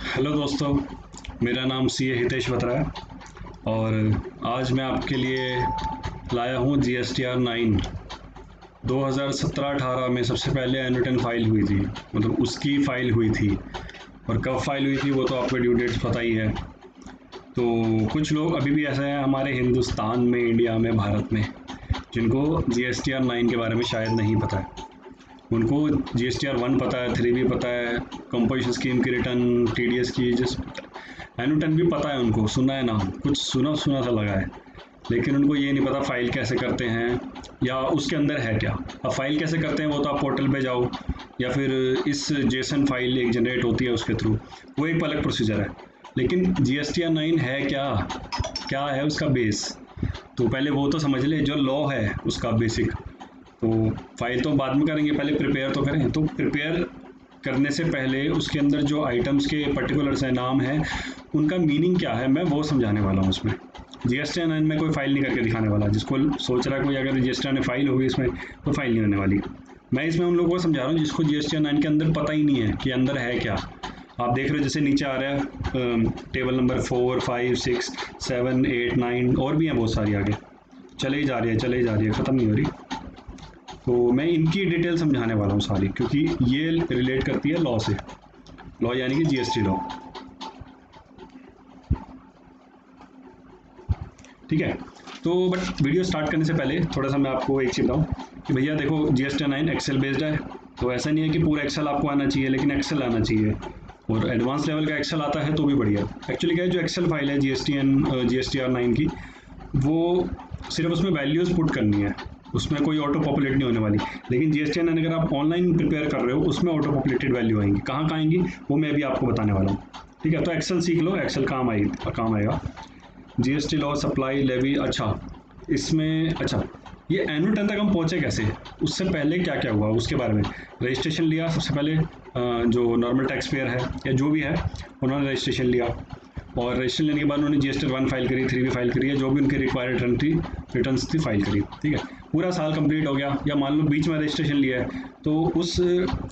Hello दोस्तों, मेरा नाम सीए हितेश बत्रा है और आज मैं आपके लिए लाया हूँ GSTR 9। 2017-18 में सबसे पहले एनुटन फाइल हुई थी, मतलब उसकी फाइल हुई थी। और कब फाइल हुई थी वो तो आपको ड्यू डेट पता ही है। तो कुछ लोग अभी भी ऐसे हैं हमारे हिंदुस्तान में, इंडिया में, भारत में, जिनको GSTR 9 के बारे में शायद नहीं पता है। उनको GSTR 1 पता है, 3 भी पता है, कंपोजिशन स्कीम की रिटर्न, TDS की पता है, एनुटन भी पता है, उनको सुना है नाम, कुछ सुना सुना सा लगा है। लेकिन उनको ये नहीं पता फाइल कैसे करते हैं या उसके अंदर है क्या। अब फाइल कैसे करते हैं वो तो आप पोर्टल पे जाओ या फिर इस जेसन फाइल एक जनरेट होती है उसके थ्रू, वो एक अलग प्रोसीजर है। लेकिन GSTR 9 है क्या, क्या है उसका बेस, तो पहले वो तो समझ ले जो लॉ है उसका बेसिक। तो फाइल तो बाद में करेंगे, पहले प्रिपेयर तो करें। तो प्रिपेयर करने से पहले उसके अंदर जो आइटम्स के पर्टिकुलर्स हैं, नाम है, उनका मीनिंग क्या है, मैं वो समझाने वाला हूँ उसमें। GSTR 9 में कोई फाइल नहीं करके दिखाने वाला। जिसको सोच रहा है कोई अगर GSTR 9 फाइल होगी इसमें, तो फाइल नहीं होने वाली। मैं इसमें उन लोगों को समझा रहा हूँ जिसको GSTR 9 के अंदर पता ही नहीं है कि अंदर है क्या। आप देख रहे हो जैसे नीचे आ रहा है टेबल नंबर 4, 5, 6, 7, 8, 9 और भी हैं बहुत सारी आगे, चले ही जा रही है, चले ही जा रही है, ख़त्म नहीं हो रही। तो मैं इनकी डिटेल समझाने वाला हूँ सारी, क्योंकि ये रिलेट करती है लॉ से। लॉ यानी कि GST लॉ। ठीक है। तो बट वीडियो स्टार्ट करने से पहले थोड़ा सा मैं आपको एक चीज़ बताऊँ कि भैया देखो, GSTR 9 एक्सेल बेस्ड है। तो ऐसा नहीं है कि पूरा एक्सेल आपको आना चाहिए, लेकिन एक्सेल आना चाहिए। और एडवांस लेवल का एक्सेल आता है तो भी बढ़िया। एक्चुअली क्या है, जो एक्सेल फाइल है GSTR 9 की, वो सिर्फ उसमें वैल्यूज़ पुट करनी है, उसमें कोई ऑटो पॉपुलेट नहीं होने वाली। लेकिन GSTR 9 अगर आप ऑनलाइन प्रिपेयर कर रहे हो, उसमें ऑटो पॉपुलेटेड वैल्यू आएंगी। कहाँ कहाँ आएंगी वो मैं भी आपको बताने वाला हूँ। ठीक है, तो एक्सेल सीख लो, एक्सेल काम आएगा। GST law, supply levy. अच्छा, इसमें अच्छा, ये एनुअल टर्न तक हम पहुँचे कैसे, उससे पहले क्या क्या हुआ उसके बारे में। रजिस्ट्रेशन लिया सबसे पहले, जो नॉर्मल टैक्स पेयर है या जो भी है, उन्होंने रजिस्ट्रेशन लिया। और रजिस्ट्रेशन लेने के बाद उन्होंने GSTR 1 फाइल करी, 3 भी फाइल करी है, जो भी उनकी रिक्वायर्ड रिटर्न थी फाइल करी। ठीक है, पूरा साल कंप्लीट हो गया, या मान लो बीच में रजिस्ट्रेशन लिया है, तो उस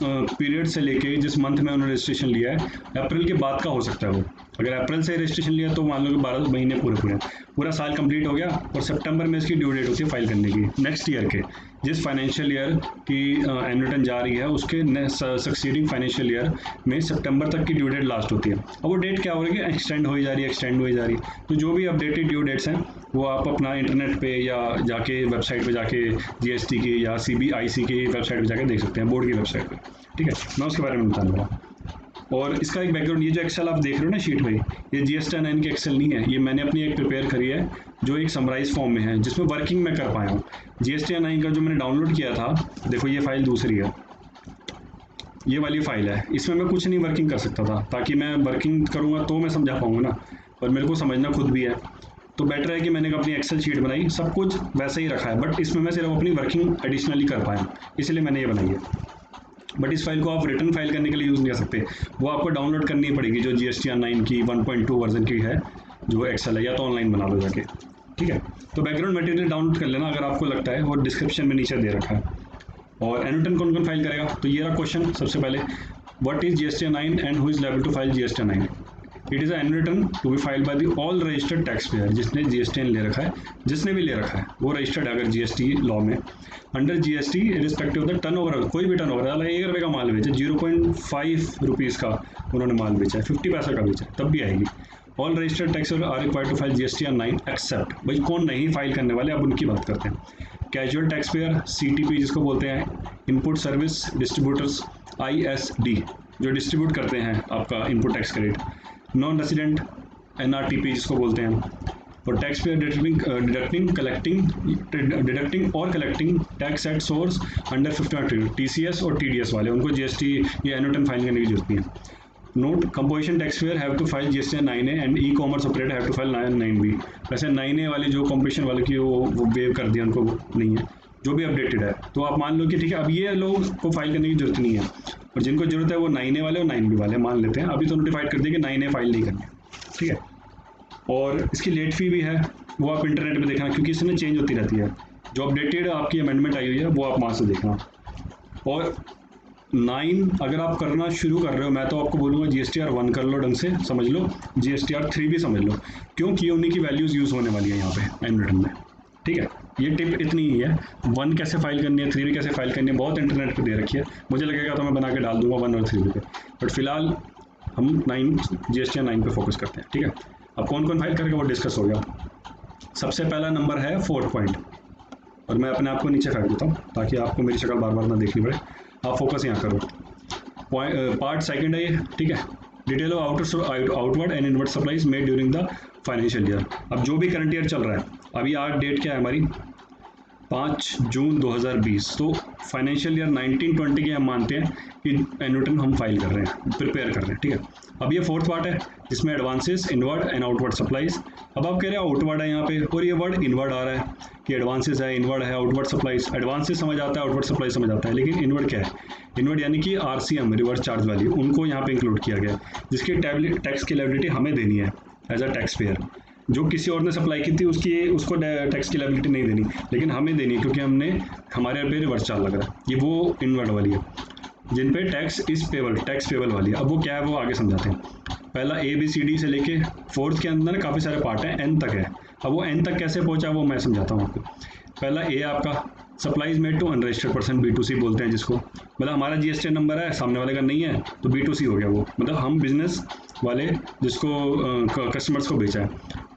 पीरियड से लेके जिस मंथ में उन्होंने रजिस्ट्रेशन लिया है, अप्रैल के बाद का हो सकता है वो। अगर अप्रैल से रजिस्ट्रेशन लिया तो मान लो कि 12 महीने पूरे पूरे, पूरा साल कंप्लीट हो गया। और सितंबर में इसकी ड्यू डेट होती है फाइल करने की, नेक्स्ट ईयर के, जिस फाइनेंशियल ईयर की एनुअल रिटर्न जा रही है उसके सक्सीडिंग फाइनेंशियल ईयर में सितंबर तक की ड्यू डेट लास्ट होती है। अब वो डेट क्या हो रही है, एक्सटेंड हो जा रही है, एक्सटेंड हो जा रही है। तो जो भी अपडेटेड ड्यू डेट्स हैं वो आप अपना इंटरनेट पे या जाके वेबसाइट पे जाके GST की या CBIC की वेबसाइट पे जाके देख सकते हैं, बोर्ड की वेबसाइट पे। ठीक है, मैं उसके बारे में बताने वाला। और इसका एक बैकग्राउंड, ये जो एक्सेल आप देख रहे हो ना शीट में, ये GSTR 9 की एक्सेल नहीं है, ये मैंने अपनी एक प्रिपेयर करी है, जो एक समराइज फॉर्म में है, जिसमें वर्किंग में कर पाया हूँ। GSTR 9 का जो मैंने डाउनलोड किया था, देखो ये फाइल दूसरी है, ये वाली फाइल है, इसमें मैं कुछ नहीं वर्किंग कर सकता था, ताकि मैं वर्किंग करूँगा तो मैं समझा पाऊँगा ना, पर मेरे को समझना खुद भी है। तो बेटर है कि मैंने अपनी एक्सेल शीट बनाई, सब कुछ वैसे ही रखा है, बट इसमें मैं सिर्फ अपनी वर्किंग एडिशनली कर पाया, इसलिए मैंने ये बनाई है। बट इस फाइल को आप रिटर्न फाइल करने के लिए यूज़ नहीं कर सकते, वो आपको डाउनलोड करनी पड़ेगी, जो GSTR 9 की 1.2 वर्जन की है, जो एक्सेल है, या तो ऑनलाइन बना लो जाके। ठीक है, तो बैकग्राउंड मटेरियल डाउनलोड कर लेना अगर आपको लगता है, और डिस्क्रिप्शन में नीचे दे रखा है। और एनुटन कौन कौन फाइल करेगा, तो ये रहा क्वेश्चन सबसे पहले, what is GSTR 9 and who is liable to file GSTR 9। It is an return to be filed by the all registered tax payer, जिसने GSTN ले रखा है, जिसने भी ले रखा है वो रजिस्टर्ड है अगर GST लॉ में, under GST respective of the turn over, कोई भी टर्न ओवर, अगर 1 रुपये का माल बेचा, 0.5 रुपीज़ का उन्होंने माल बेचा है, 50 पैसा का बेचा, तब भी आएगी। All registered tax are required to file GSTR 9 except, भाई कौन नहीं फाइल करने वाले, अब उनकी बात करते हैं। कैजुअल टैक्स पेयर, CTP जिसको बोलते हैं, इनपुट सर्विस डिस्ट्रीब्यूटर्स, ISD जो डिस्ट्रीब्यूट करते हैं आपका input tax credit, non resident NRTP जिसको बोलते हैं, और टैक्स पेयर डिडक्टिंग और collecting tax at source under 50 TCS और TDS वाले, उनको GST या एनुटन फाइल करने की जरूरत नहीं है। Note, composition tax payer have to file GSTR 9A and e-commerce operator have to file 9B। वैसे 9A वाली जो कंपोजिशन वाले की वो वेव कर दिया, उनको नहीं है, जो भी अपडेटेड है। तो आप मान लो कि ठीक है, अब ये लोग को फाइल करने की जरूरत नहीं है, और जिनको जरूरत है वो 9A वाले और 9B वाले मान लेते हैं। अभी तो नोटिफाइड कर दिया कि 9A फाइल नहीं करनी है। ठीक है, और इसकी लेट फी भी है, वो आप इंटरनेट पे देखना, क्योंकि इसमें चेंज होती रहती है। जो अपडेटेड आपकी अमेंडमेंट आई हुई है वो आप वहाँ से देखना। और 9 अगर आप करना शुरू कर रहे हो, मैं तो आपको बोलूँगा GSTR 1 कर लो ढंग से, समझ लो, GSTR 3 भी समझ लो, क्योंकि उन्हीं की वैल्यूज़ यूज़ होने वाली है यहाँ पे एनुअल रिटर्न में। ठीक है, ये टिप इतनी ही है। 1 कैसे फाइल करनी है, 3 भी कैसे फाइल करनी है, बहुत इंटरनेट पे दे रखी है, मुझे लगेगा तो मैं बना के डाल दूंगा 1 और 3 पे, बट फिलहाल हम 9 GSTR 9 पे फोकस करते हैं। ठीक है, अब कौन कौन फाइल करेगा वो डिस्कस हो गया। सबसे पहला नंबर है 4th पॉइंट, और मैं अपने आप को नीचे फेंक देता हूँ ताकि आपको मेरी शक्ल बार बार ना देखनी पड़े, आप फोकस यहाँ करो। पार्ट सेकंड है ये। ठीक है, detail of outward and inward supplies made during the financial year. अब जो भी करंट ईयर चल रहा है, अभी आज डेट क्या है हमारी, 5 जून 2020, तो फाइनेंशियल ईयर 1920 के हम मानते हैं कि एनुअल रिटर्न हम फाइल कर रहे हैं, प्रिपेयर कर रहे हैं। ठीक है, अब ये 4th पार्ट है जिसमें advances, inward and outward supplies. अब आप कह रहे हैं आउटवर्ड है यहाँ पे, और ये वर्ड इनवर्ड आ रहा है कि एडवांसेस है, इनवर्ड है, आउटवर्ड सप्लाईज। एडवांसेस समझ आता है, आउटवर्ड सप्लाई समझ आता है, लेकिन इनवर्ड क्या है? इनवर्ड यानी कि RCM, रिवर्स चार्ज वैल्यू, उनको यहाँ पे इंक्लूड किया गया है, जिसकी टैक्स की लायबिलिटी हमें देनी है एज अ टैक्स पेयर। जो किसी और ने सप्लाई की थी उसको टैक्स की लायबिलिटी नहीं देनी, लेकिन हमें देनी है क्योंकि हमारे पे रिवर्स चार्ज लग रहा है। ये वो इनवर्ड वाली है जिन पे टैक्स पेबल वाली है। अब वो क्या है वो आगे समझाते हैं। पहला ABCD से लेके 4th के अंदर काफ़ी सारे पार्ट हैं, N तक है। अब वो N तक कैसे पहुंचा वो मैं समझाता हूँ आपको। पहला A आपका supplies made to unregistered person, B2C बोलते हैं जिसको, मतलब हमारा GSTN नंबर है, सामने वाले का नहीं है, तो B2C हो गया वो, मतलब हम बिजनेस वाले जिसको कस्टमर्स को बेचा है।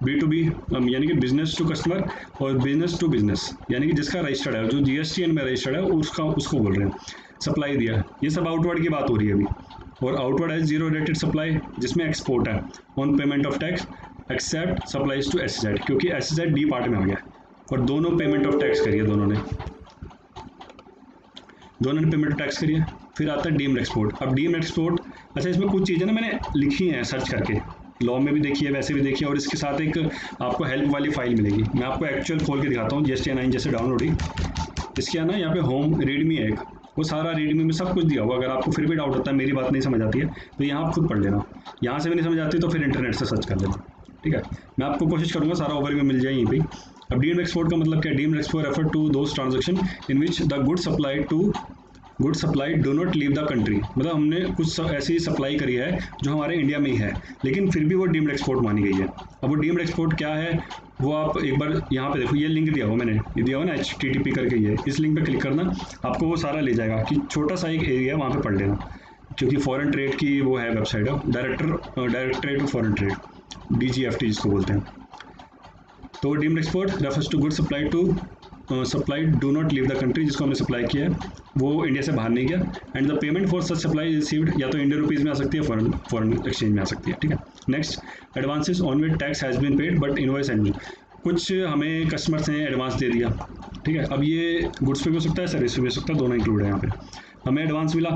B2B यानी कि बिजनेस टू कस्टमर, और बिजनेस टू बिजनेस यानी कि जिसका रजिस्टर्ड है, जो GSTN में रजिस्टर्ड है उसको बोल रहे हैं। सप्लाई दिया, ये सब आउटवर्ड की बात हो रही है अभी। और आउटवर्ड है जीरो रेटेड सप्लाई, जिसमें एक्सपोर्ट है on payment of tax except supplies to SEZ, क्योंकि SEZ D पार्ट में आ गया और दोनों पेमेंट ऑफ टैक्स करिए, दोनों ने पेमेंट ऑफ टैक्स करिए। फिर आता है डीम्ड एक्सपोर्ट। अब डीम्ड एक्सपोर्ट, अच्छा इसमें कुछ चीज़ें ना मैंने लिखी हैं सर्च करके, लॉ में भी देखी है, वैसे भी देखी है, और इसके साथ एक आपको हेल्प वाली फाइल मिलेगी, मैं आपको एक्चुअल खोल के दिखाता हूँ। GSTN 9 जैसे डाउनलोड ही इसके है ना, यहाँ पे होम रीडमी है एक, वो सारा रीडमी में सब कुछ दिया हुआ। अगर आपको फिर भी डाउट होता है, मेरी बात नहीं समझ आती है, तो यहाँ आप खुद पढ़ लेना, यहाँ से भी नहीं समझ आती तो फिर इंटरनेट से सर्च कर लेना। ठीक है, मैं आपको कोशिश करूँगा सारा ओवरव्यू मिल जाए यहीं पे। अब डीम्ड एक्सपोर्ट का मतलब क्या है? Deemed export refer to those transaction in which the good supply do not leave the country, मतलब हमने कुछ ऐसी सप्लाई करी है जो हमारे इंडिया में ही है, लेकिन फिर भी वो डीम्ड एक्सपोर्ट मानी गई है। अब वो डीम्ड एक्सपोर्ट क्या है वो आप एक बार यहाँ पे देखो, ये लिंक दिया हुआ मैंने, ये दिया हुआ ना HTTP करके, ये इस लिंक पे क्लिक करना, आपको वो सारा ले जाएगा कि छोटा सा एक एरिया वहाँ पे पढ़ लेना, क्योंकि फॉरेन ट्रेड की वो है वेबसाइट है, directorate of foreign trade, DGFT जिसको बोलते हैं। तो deemed export refers to good supply do not leave the country, जिसको हमने सप्लाई किया है वो इंडिया से बाहर नहीं गया, and the payment for such supply received या तो इंडियन रुपीज़ में आ सकती है, फॉरेन एक्सचेंज में आ सकती है। ठीक है, next advances on which tax has been paid but invoice and कुछ हमें कस्टमर्स ने एडवांस दे दिया। ठीक है, अब ये गुड्स पे भी हो सकता है, सर्विस पे भी हो सकता है, दोनों इंक्लूड है यहाँ पे। हमें एडवांस मिला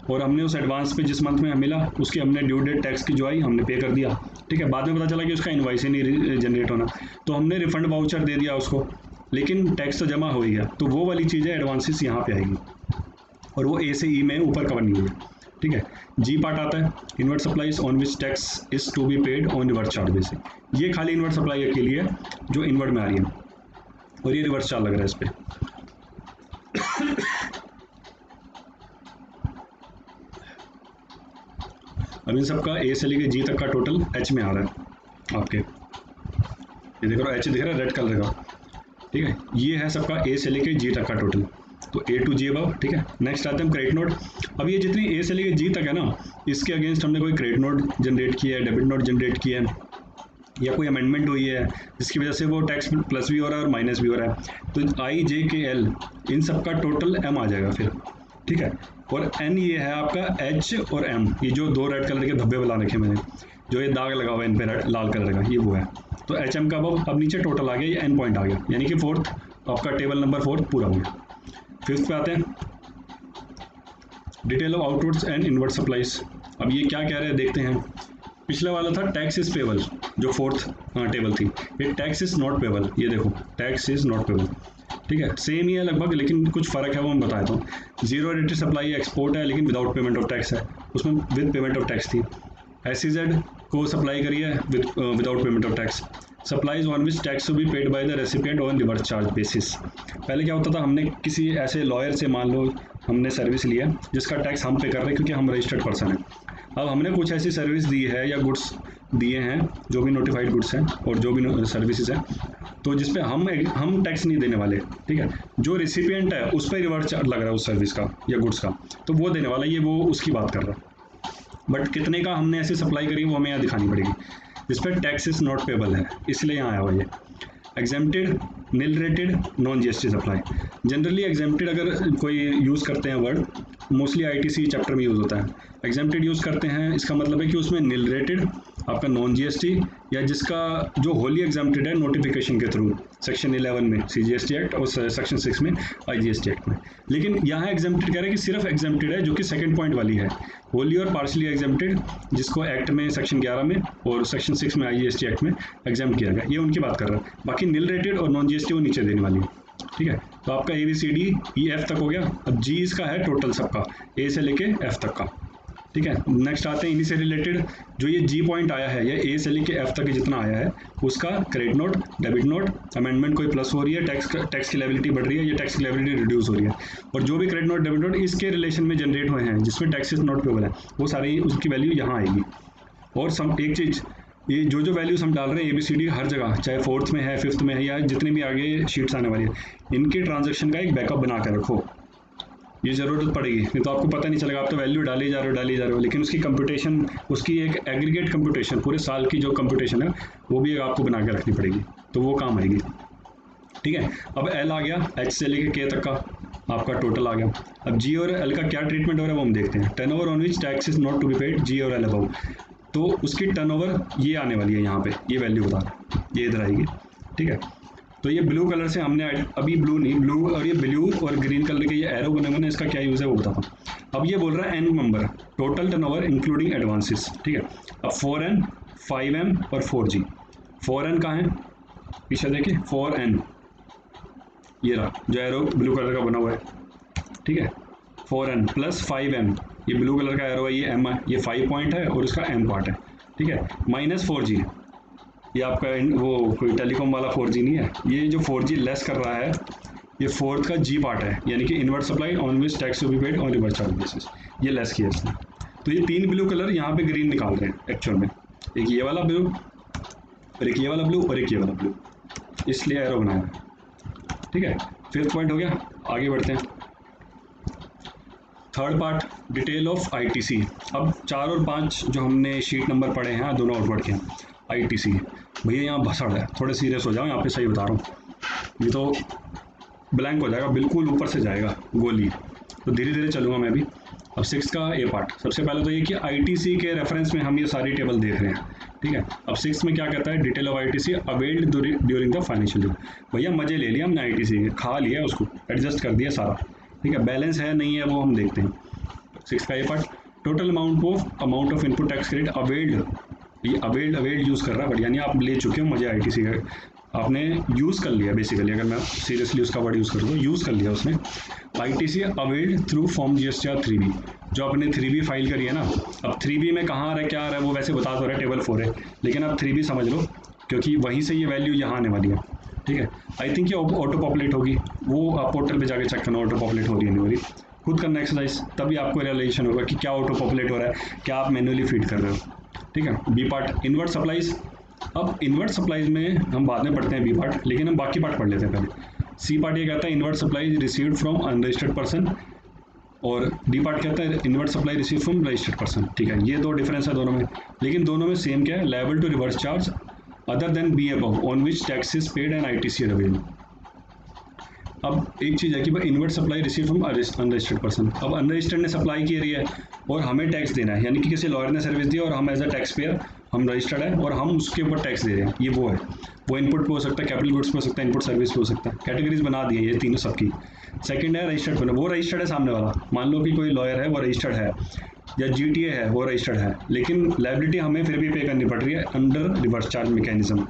और हमने उस एडवांस पे जिस मंथ में हमें मिला उसकी हमने ड्यू डेट टैक्स की जो आई हमने पे कर दिया। ठीक है, बाद में पता चला कि उसका इनवॉइस ही नहीं जनरेट होना, तो हमने रिफंड वाउचर दे दिया उसको, लेकिन टैक्स तो जमा हो ही गया। तो वो वाली चीज़ें एडवांसेस यहाँ पे आएगी, और वो A से E में ऊपर कवर नहीं हुई है। ठीक है, G पार्ट आता है inward supplies on which tax is to be paid on reverse charge basis. ये खाली इनवर्ट सप्लाई के लिए है जो इनवर्ट में आ रही है, और ये रिवर्स चार्ज लग रहा है इस पर। अब इन सबका A से लेके G तक का टोटल H में आ रहा है आपके, ये देख रहे हो H दिख रहा है रेड कलर का। ठीक है, ये है सबका A से लेके G तक का टोटल, तो A to G अबव। ठीक है, नेक्स्ट आते हैं हम क्रेडिट नोट। अब ये जितनी A से लेके G तक है ना, इसके अगेंस्ट हमने कोई क्रेडिट नोट जनरेट किया है, डेबिट नोट जनरेट किया है, या कोई अमेंडमेंट हुई है जिसकी वजह से वो टैक्स प्लस भी हो रहा है और माइनस भी हो रहा है, तो I, J, K, L इन सब का टोटल M आ जाएगा फिर। ठीक है, और N ये है आपका H और M, ये जो दो रेड कलर के धब्बे बना रखे मैंने, जो ये दाग लगा हुआ है इन पे लाल कलर का, ये वो है। तो HM का अब नीचे टोटल आ गया, ये N पॉइंट आ गया, यानी कि फोर्थ आपका टेबल नंबर 4 पूरा हो गया। फिफ्थ पे आते हैं, detail of outwards and inward supplies. अब ये क्या कह रहे हैं देखते हैं। पिछले वाला था टैक्स इज पेबल, जो फोर्थ टेबल थी, ये टैक्स इज नॉट पेबल, ये देखो टैक्स इज नॉट पेबल। ठीक है, सेम ही है लगभग, लेकिन कुछ फ़र्क है वो मैं बताता हूँ। जीरो रेटेड सप्लाई एक्सपोर्ट है लेकिन विदाउट पेमेंट ऑफ टैक्स है, उसमें विद पेमेंट ऑफ टैक्स थी। SEZ को सप्लाई करी है without payment of tax. Supplies on which tax to be paid by the recipient on reverse charge basis. पहले क्या होता था, हमने किसी ऐसे लॉयर से मान लो हमने सर्विस लिया है जिसका टैक्स हम पे कर रहे हैं क्योंकि हम रजिस्टर्ड पर्सन हैं। अब हमने कुछ ऐसी सर्विस दी है या गुड्स दिए हैं जो भी नोटिफाइड गुड्स हैं और जो भी सर्विसेज हैं, तो जिस पे हम टैक्स नहीं देने वाले, ठीक है। जो रिसिपिएंट है उस पर रिवर्स चार्ज लग रहा है उस सर्विस का या गुड्स का, तो वो देने वाला, ये वो उसकी बात कर रहा है। बट कितने का हमने ऐसी सप्लाई करी वो हमें यहाँ दिखानी पड़ेगी, जिस पर टैक्स इज नॉट पेबल है, इसलिए यहाँ आया हुआ ये एग्जेम्प्टेड, निल rated, non GST supply. Generally exempted अगर कोई यूज़ करते हैं वर्ड, मोस्टली आईटीसी चैप्टर में यूज़ होता है। एग्जेम्प्टेड यूज़ करते हैं, इसका मतलब है कि उसमें निल रेटेड, आपका नॉन जीएसटी, या जिसका जो होली एग्जेम्प्टेड है नोटिफिकेशन के थ्रू सेक्शन 11 में सीजीएसटी एक्ट और सेक्शन 6 में आईजीएसटी एक्ट में। लेकिन यहाँ एग्जेम्प्टेड कह रहे हैं कि सिर्फ एग्जेम्प्टेड है, जो कि सेकंड पॉइंट वाली है, होली और पार्शली एग्जेम्प्टेड, जिसको एक्ट में सेक्शन 11 में और सेक्शन 6 में आईजीएसटी एक्ट में एग्जेम्प्ट किया गया, ये उनकी बात कर रहा है। बाकी निल रेटेड और नॉन जीएसटी वो नीचे देने वाली है, ठीक है। तो आपका ABCDEF तक हो गया। अब जी इसका है टोटल सबका, ए से लेके एफ तक का, ठीक है। नेक्स्ट आते हैं इन्हीं से रिलेटेड, जो ये जी पॉइंट आया है, ये ए से लेके एफ तक जितना आया है उसका credit note, debit note, amendment कोई प्लस हो रही है, टैक्स की लायबिलिटी बढ़ रही है, ये टैक्स की लायबिलिटी रिड्यूस हो रही है, और जो भी क्रेडिट नोट, डेबिट नोट इसके रिलेशन में जनरेट हुए हैं जिसमें टैक्सेस नॉट पेबल है, वो सारी उसकी वैल्यू यहाँ आएगी। और एक चीज़, ये जो वैल्यूज हम डाल रहे हैं ABCD हर जगह, चाहे 4th में है, 5th में है, या जितने भी आगे शीट्स आने वाली है, इनके ट्रांजैक्शन का एक बैकअप बना कर रखो, ये ज़रूरत पड़ेगी, नहीं तो आपको पता नहीं चलेगा। आप तो वैल्यू डाले जा रहे हो, लेकिन उसकी कंप्यूटेशन, उसकी एक एग्रीगेट कंप्यूटेशन, पूरे साल की जो कंप्यूटेशन है वो भी आपको बना के रखनी पड़ेगी, तो वो काम आएगी, ठीक है। अब L आ गया, H से लेके K तक का आपका टोटल आ गया। अब G और L का क्या ट्रीटमेंट हो रहा है वो हम देखते हैं। Turnover on which tax is not to be paid, G और L अबव, तो उसकी टर्नओवर ये आने वाली है, यहाँ पे ये वैल्यू बता रहा है, ये इधर आएगी, ठीक है। तो ये ब्लू कलर से हमने, अभी ब्लू नहीं, ब्लू और ये ब्लू और ग्रीन कलर के ये एरो बने हुए हैं, इसका क्या यूज़ है वो बताता हूँ। अब ये बोल रहा है an number, total turnover including advances, ठीक है। अब 4N, 5M और 4G। 4N कहाँ है, पीछे देखिए 4N, ये रहा जो एरो ब्लू कलर का बना हुआ है, ठीक है। 4N प्लस 5M, ये ब्लू कलर का एरो है, ये M है, ये 5 पॉइंट है और इसका M पार्ट है, ठीक है। माइनस 4G, ये आपका वो कोई टेलीकॉम वाला 4G नहीं है, ये जो 4G लेस कर रहा है, ये 4th का G पार्ट है, यानी कि inward supply on which tax to be paid on reverse charge basis, ये लेस किया इसने। तो ये 3 ब्लू कलर यहाँ पे ग्रीन निकाल रहे हैं एक्चुअल में, एक ये वाला ब्लू और एक ये वाला ब्लू और एक ये वाला ब्लू, इसलिए एरो बनाया है, ठीक है। 5th पॉइंट हो गया, आगे बढ़ते हैं। Third part, detail of ITC। अब 4 और 5 जो हमने शीट नंबर पढ़े हैं दोनों आउटवर्ड के हैं। ITC भैया यहाँ भसड़ है, थोड़े सीरियस हो जाओ, यहाँ पे सही बता रहा हूँ, ये तो ब्लैंक हो जाएगा, बिल्कुल ऊपर से जाएगा गोली, तो धीरे धीरे चलूँगा मैं भी। अब 6 का ए पार्ट, सबसे पहले तो ये कि ITC के रेफरेंस में हम ये सारी टेबल देख रहे हैं, ठीक है। अब 6 में क्या कहता है, detail of ITC availed during the financial year. भैया मजे ले लिया हमने ITC के, खा लिया उसको, एडजस्ट कर दिया सारा, ठीक है। बैलेंस है नहीं है वो हम देखते हैं। 6 का A part, total amount of input tax credit availed, ये अवेल्ड यूज़ कर रहा है, बट यानी आप ले चुके हो मजे ITC का, आपने यूज़ कर लिया बेसिकली, अगर मैं सीरियसली उसका वर्ड यूज़ करूँ तो यूज़ कर लिया उसने। ITC availed through form GSTR 3B, जो आपने 3B फाइल करी है ना, अब 3B में कहाँ आ रहा है क्या आ रहा है वो वैसे बता तो रहा है, टेबल 4 है, लेकिन आप 3B समझ लो क्योंकि वहीं से ये वैल्यू यहाँ आने वाली है, ठीक है। आई थिंक ये ऑटो पॉपुलेट होगी, वो आप पोर्टल पे जाके चेक करना ऑटो पॉपुलेट हो रही है नहीं हो रही, खुद करना एक्सरसाइज, तभी आपको रियलाइजेशन होगा कि क्या ऑटो पॉपुलेट हो रहा है, क्या आप मैन्युअली फीड कर रहे हो, ठीक है। B part, invert supplies. अब इनवर्ट सप्लाईज में हम बाद में पढ़ते हैं B पार्ट, लेकिन हम बाकी पार्ट पढ़ लेते हैं पहले। C पार्ट ये कहता है inward supply received from unregistered person, और D पार्ट कहता है invert supply receive from registered person, ठीक है। ये दो डिफरेंस है दोनों में, लेकिन दोनों में सेम क्या है, liable to reverse charge other than B above on which tax is paid and ITC available. अब एक चीज़ है कि भाई inward supply receive from unregistered person, अब अनरजिस्टर्ड ने सप्लाई की रही है और हमें टैक्स देना है, यानी कि किसी लॉयर ने सर्विस दी और हम एज अ टैक्स पेयर हम रजिस्टर्ड है और हम उसके ऊपर टैक्स दे रहे हैं, ये वो है, वो इनपुट पे हो सकता है, कैपिटल गुड्स पे हो सकता है, इनपुट सर्विस पे हो सकता है, कैटेगरीज बना दी है ये तीनों सबकी। सेकंड है रजिस्टर्ड पे, वो रजिस्टर्ड है सामने वाला, मान लो कि कोई लॉयर है वो रजिस्टर्ड है या GTA है वो रजिस्टर्ड है, लेकिन लायबिलिटी हमें फिर भी पे करनी पड़ रही है अंडर रिवर्स चार्ज मैकेनिज्म,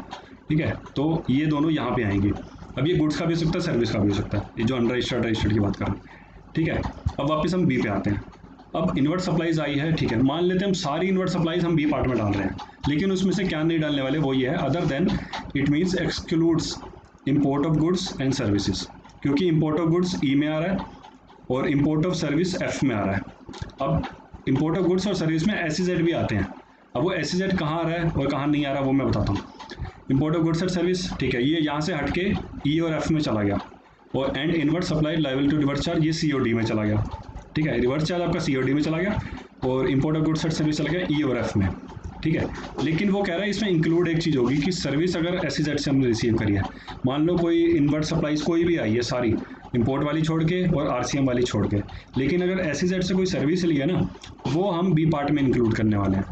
ठीक है। तो ये दोनों यहाँ पे आएंगे। अब ये गुड्स का भी हो सकता है, सर्विस का भी हो सकता है, ये जो अनरजिस्टर्ड रजिस्टर्ड की बात कर रहे हैं, ठीक है। अब वापस हम B पे आते हैं। अब इनवर्ट सप्लाईज आई है, ठीक है, मान लेते हैं हम सारी इनवर्ट सप्लाईज हम B पार्ट में डाल रहे हैं, लेकिन उसमें से क्या नहीं डालने वाले, वो ये है other than, it means excludes import of goods and services, क्योंकि इंपोर्ट ऑफ गुड्स ई में आ रहा है और इम्पोर्ट ऑफ सर्विस एफ में आ रहा है। अब इम्पोर्ट ऑफ गुड्स और सर्विस में SEZ भी आते हैं। अब वो SEZ कहाँ आ रहा है और कहाँ नहीं आ रहा वो मैं बताता हूँ। इम्पोर्ट ऑफ गुड्स और सर्विस, ठीक है, ये यहाँ से हट के E और F में चला गया, और and inward supply liable to reverse charge ये COD में चला गया, ठीक है, रिवर्स चार्ज आपका COD में चला गया, और इम्पोर्ट ऑफ गुड्स और सर्विस चला गया E और F में, ठीक है। लेकिन वो कह रहा है इसमें इंक्लूड एक चीज़ होगी कि सर्विस अगर SEZ से हमने रिसीव करी है, मान लो कोई इन्वर्ट सप्लाईज कोई भी आई है सारी, इंपोर्ट वाली छोड़ के और RCM वाली छोड़ के, लेकिन अगर SEZ से कोई सर्विस ली है ना, वो हम B पार्ट में इंक्लूड करने वाले हैं।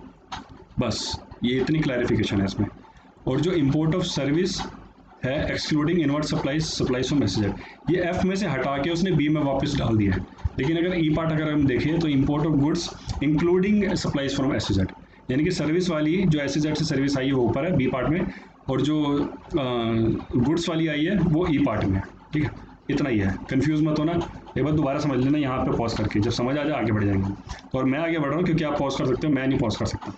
बस ये इतनी क्लैरिफिकेशन है इसमें। और जो इम्पोर्ट ऑफ सर्विस है excluding invert supplies from SEZ, ये F में से हटा के उसने B में वापस डाल दिया है। लेकिन अगर E पार्ट अगर हम देखें तो import of goods including supplies from SEZ, यानी कि सर्विस वाली जो SEZ से सर्विस आई है वो ऊपर है B पार्ट में, और जो गुड्स वाली आई है वो E पार्ट में है, ठीक है। इतना ही है, कंफ्यूज मत होना, एक बार दोबारा समझ लेना यहाँ पे पॉज करके, जब समझ आ जाए आगे बढ़ जाएंगे। और मैं आगे बढ़ रहा हूँ क्योंकि आप पॉज कर सकते हो, मैं नहीं पॉज कर सकता।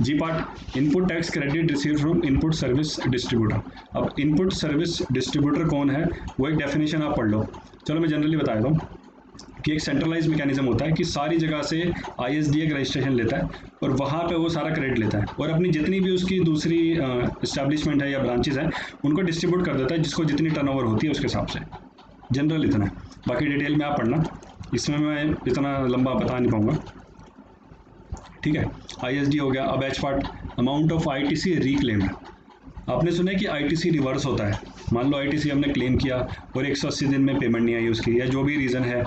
G part, input tax credit receive from input service distributor. अब इनपुट सर्विस डिस्ट्रीब्यूटर कौन है वो एक डेफिनेशन आप पढ़ लो। चलो मैं जनरली बता देता हूँ कि एक सेंट्रलाइज मैकेनिज्म होता है कि सारी जगह से ISD एक रजिस्ट्रेशन लेता है और वहाँ पे वो सारा क्रेडिट लेता है, और अपनी जितनी भी उसकी दूसरी इस्टेब्लिशमेंट है या ब्रांचेज हैं उनको डिस्ट्रीब्यूट कर देता है, जिसको जितनी टर्नओवर होती है उसके हिसाब से। जनरल इतना है, बाकी डिटेल में आप पढ़ना, इसमें मैं इतना लंबा बता नहीं पाऊँगा, ठीक है। ISD हो गया। अब H part, amount of ITC reclaimed. आपने सुना है कि ITC रिवर्स होता है। मान लो ITC हमने क्लेम किया और 180 दिन में पेमेंट नहीं आई उसकी, या जो भी रीज़न है,